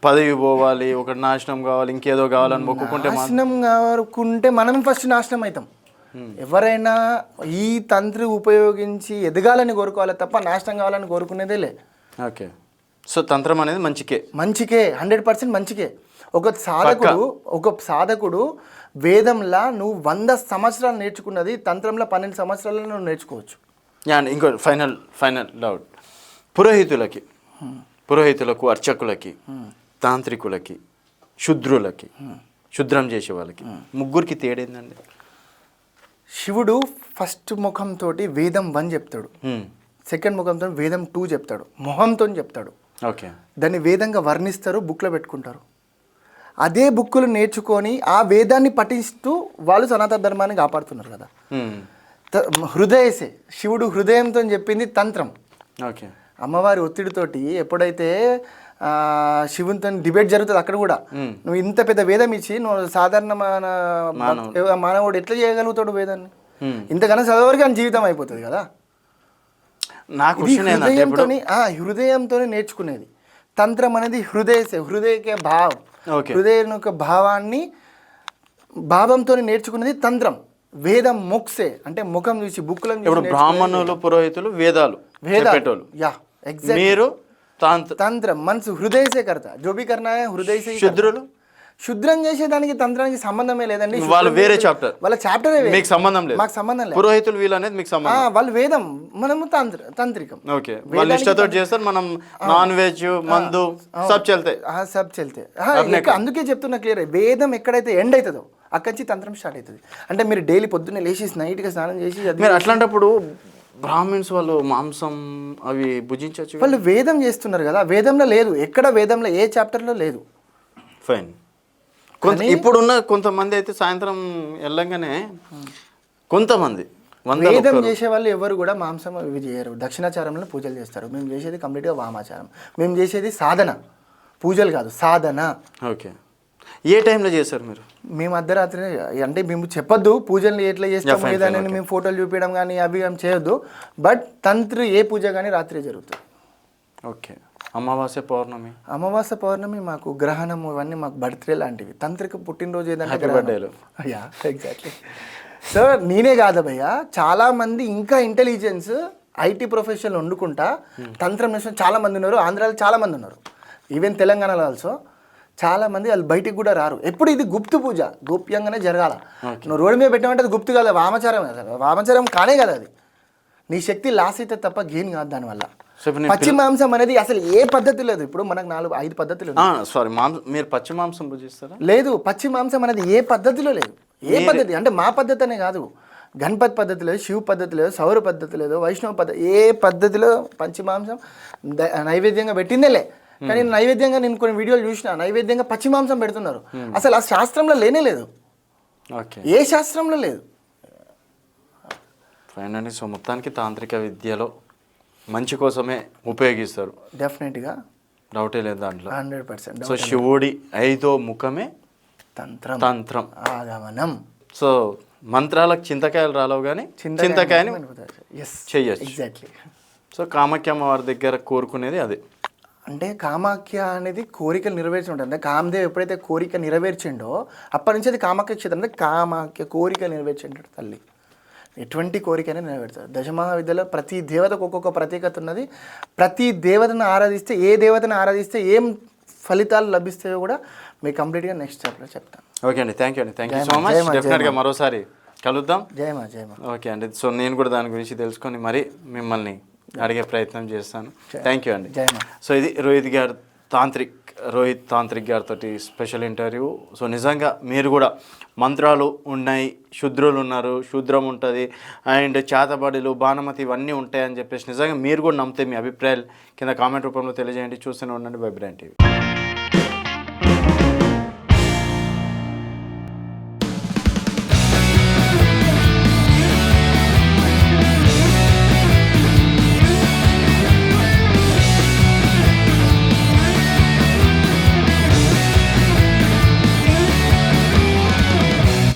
పదవి పోవాలి, ఒకటి నాశనం కావాలి, ఇంకేదో కావాలని మొక్కుకుంటే నాశనం కావాలనుకుంటే మనం ఫస్ట్ నాశనం అవుతాం. ఎవరైనా ఈ తంత్రి ఉపయోగించి ఎదగాలని కోరుకోవాలి తప్ప నాశనం కావాలని కోరుకునేదే లే. ఓకే. సో తంత్రం అనేది మంచికే 100% మంచికే. ఒక సాధకుడు వేదంలా నువ్వు 100 సంవత్సరాలు నేర్చుకున్నది తంత్రంలో 12 సంవత్సరాలలో నువ్వు నేర్చుకోవచ్చు. అండ్ ఇంకో ఫైనల్ డౌట్ పురోహితులకు అర్చకులకి తాంత్రికులకి శుద్రులకి శుద్రం చేసే వాళ్ళకి ముగ్గురికి తేడేందండి? శివుడు ఫస్ట్ ముఖంతో వేదం 1 చెప్తాడు, సెకండ్ ముఖంతో వేదం 2 చెప్తాడు, మొహంతో చెప్తాడు. ఓకే, దాన్ని వేదంగా వర్ణిస్తారు, బుక్లో పెట్టుకుంటారు. అదే బుక్కులు నేర్చుకొని ఆ వేదాన్ని పఠిస్తూ వాళ్ళు సనాతన ధర్మాన్ని కాపాడుతున్నారు కదా. హృదయసే శివుడు హృదయంతో చెప్పింది తంత్రం. ఓకే, అమ్మవారి ఒత్తిడితోటి ఎప్పుడైతే శివునితో డిబేట్ జరుగుతుంది అక్కడ కూడా నువ్వు ఇంత పెద్ద వేదం ఇచ్చి నువ్వు సాధారణ మానవుడు ఎట్లా చేయగలుగుతాడు వేదాన్ని? ఇంతకన్నా చదవరికి అని జీవితం అయిపోతుంది కదా. నాకు హృదయంతో నేర్చుకునేది తంత్రం అనేది హృదయకే భావం, హృదయం యొక్క భావాన్ని భావంతో నేర్చుకునేది తంత్రం. వేదం మోక్సే అంటే ముఖం చూసి బుక్కులను బ్రాహ్మణులు పురోహితులు వేదాలు మీరు తంత్రం మనసు హృదయ సే కర్తా జో భీ కర్నా హై హృదయ సే. శుద్రులు శుద్రం చేసేదానికి తంత్రానికి సంబంధమే లేదండి. వాళ్ళు వేరే చాప్టర్, వాళ్ళ చాప్టర్ మీకు సంబంధం లేదు, మాకు సంబంధం లేదు. పురోహితులు వీళ్ళు అనేది మీకు సంబంధం. వాళ్ళు వేదం, మనము తాంత్రికం. ఓకే, వాళ్ళు ఇష్టతో చేస్తారు, మనం నాన్ వెజ్ మందు సబ్ చల్తే. అందుకే చెప్తున్నా క్లియర్, వేదం ఎక్కడైతే ఎండ్ అవుతుందో అక్కడి నుంచి తంత్రం స్టార్ట్ అవుతుంది. అంటే మీరు డైలీ పొద్దున్నే లేచి నైట్గా స్నానం చేసి మీరు అట్లాంటప్పుడు బ్రాహ్మిన్స్ వాళ్ళు మాంసం అవి భుజించవచ్చు. వాళ్ళు వేదం చేస్తున్నారు కదా, వేదంలో లేదు, ఎక్కడ వేదంలో ఏ చాప్టర్లో లేదు. ఫైన్. ఇప్పుడున్న కొంతమంది అయితే సాయంత్రం వెళ్ళంగానే కొంతమంది వేదం చేసే వాళ్ళు ఎవరు కూడా మాంసం ఇవి చేయరు, దక్షిణాచారంలో పూజలు చేస్తారు. మేము చేసేది కంప్లీట్గా వామాచారం, మేము చేసేది సాధన, పూజలు కాదు సాధన. ఓకే, ఏ టైంలో చేస్తారు మీరు? మేము అర్ధరాత్రి, అంటే మేము చెప్పొద్దు పూజలు ఎట్లా చేస్తాము ఏదైనా మేము ఫోటోలు చూపించడం కానీ అవి ఏం చేయొద్దు. బట్ తంత్రి ఏ పూజ కానీ రాత్రి జరుగుతుంది. ఓకే, అమావాస్య పౌర్ణమి మాకు గ్రహణం ఇవన్నీ మాకు బర్త్డే లాంటివి. తంత్రిక పుట్టినరోజు ఏదంటే ఎగ్జాక్ట్లీ. సో నేనే కాదు భయ్య, చాలామంది ఇంకా ఇంటెలిజెన్స్ ఐటీ ప్రొఫెషనల్ వండుకుంటా తంత్రం నేర్చుకుని చాలామంది ఉన్నారు. ఆంధ్రాలో చాలామంది ఉన్నారు, ఈవెన్ తెలంగాణలో ఆల్సో చాలామంది వాళ్ళు బయటికి కూడా రారు. ఎప్పుడు ఇది గుప్తు పూజ, గోప్యంగానే జరగాల. నువ్వు రోడ్డు మీద పెట్టామంటే అది గుప్తు కాదు, వామాచారం. వామాచారం కానే కదా అది. నీ శక్తి లాస్ అయితే తప్ప గెయిన్ కాదు దానివల్ల. పచ్చి మాంసం అనేది అసలు ఏ పద్ధతి లేదు. ఇప్పుడు మనకు 4-5 పద్ధతులు. మీరు పచ్చి మాంసం భుజిస్తారా? లేదు, పచ్చి మాంసం అనేది ఏ పద్ధతిలో లేదు. ఏ పద్ధతి అంటే మా పద్ధతి అనే కాదు, గణపతి పద్ధతి లేదు, శివ పద్ధతి లేదు, సౌర పద్ధతి లేదు, వైష్ణవ పద్ధతి, ఏ పద్ధతిలో పచ్చి మాంసం నైవేద్యంగా పెట్టిందేలే. కానీ నైవేద్యంగా నేను కొన్ని వీడియోలు చూసిన, నైవేద్యంగా పచ్చి మాంసం పెడుతున్నారు. అసలు ఆ శాస్త్రంలో లేనే లేదు, ఏ శాస్త్రంలో లేదు. ఫైన్ అండి. సో మొత్తానికి తాంత్రిక విద్యలో మంచి కోసమే ఉపయోగిస్తారు, డెఫినెట్గా డౌటే లేదు దాంట్లో, 100%. సో శివుడి 5వ ముఖమే తంత్రం, ఆగమనం. సో మంత్రాలకు చింతకాయలు రాలవు కానీ చింతకాయని చెయ్యొచ్చు. ఎగ్జాక్ట్లీ. సో కామాఖ్యమ్మ వారి దగ్గర కోరుకునేది అదే. అంటే కామాఖ్య అనేది కోరికలు నెరవేర్చి ఉంటుంది. అంటే కామదేవ్ ఎప్పుడైతే కోరిక నెరవేర్చిండో అప్పటి నుంచి అది కామాఖ్య క్షేత్రం. అంటే కామాఖ్య కోరిక నెరవేర్చింటాడు తల్లి, ఎటువంటి కోరికైనా నెరవేర్చారు. దశమహావిద్యలో ప్రతి దేవతకు ఒక్కొక్క ప్రత్యేకత ఉన్నది. ప్రతి దేవతను ఆరాధిస్తే, ఏ దేవతను ఆరాధిస్తే ఏం ఫలితాలు లభిస్తాయో కూడా మీకు కంప్లీట్గా నెక్స్ట్ చాప్టర్లో చెప్తాను. ఓకే అండి, థ్యాంక్ యూ సో మచ్. డెఫినెట్గా మరోసారి కలుద్దాం. జయమా. ఓకే అండి. సో నేను కూడా దాని గురించి తెలుసుకొని మరి మిమ్మల్ని అడిగే ప్రయత్నం చేస్తాను. థ్యాంక్ యూ అండి. సో ఇది రోహిత్ తాంత్రిక్ గారితో స్పెషల్ ఇంటర్వ్యూ. సో నిజంగా మీరు కూడా మంత్రాలు ఉన్నాయి, శుద్రులు ఉన్నారు, శూద్రం ఉంటుంది, అండ్ చేతబడులు, బాణమతి ఇవన్నీ ఉంటాయని చెప్పేసి నిజంగా మీరు కూడా నమ్మితే మీ అభిప్రాయాలు కింద కామెంట్ రూపంలో తెలియజేయండి. చూస్తూనే ఉండండి వైబ్రెంట్ టీవీ.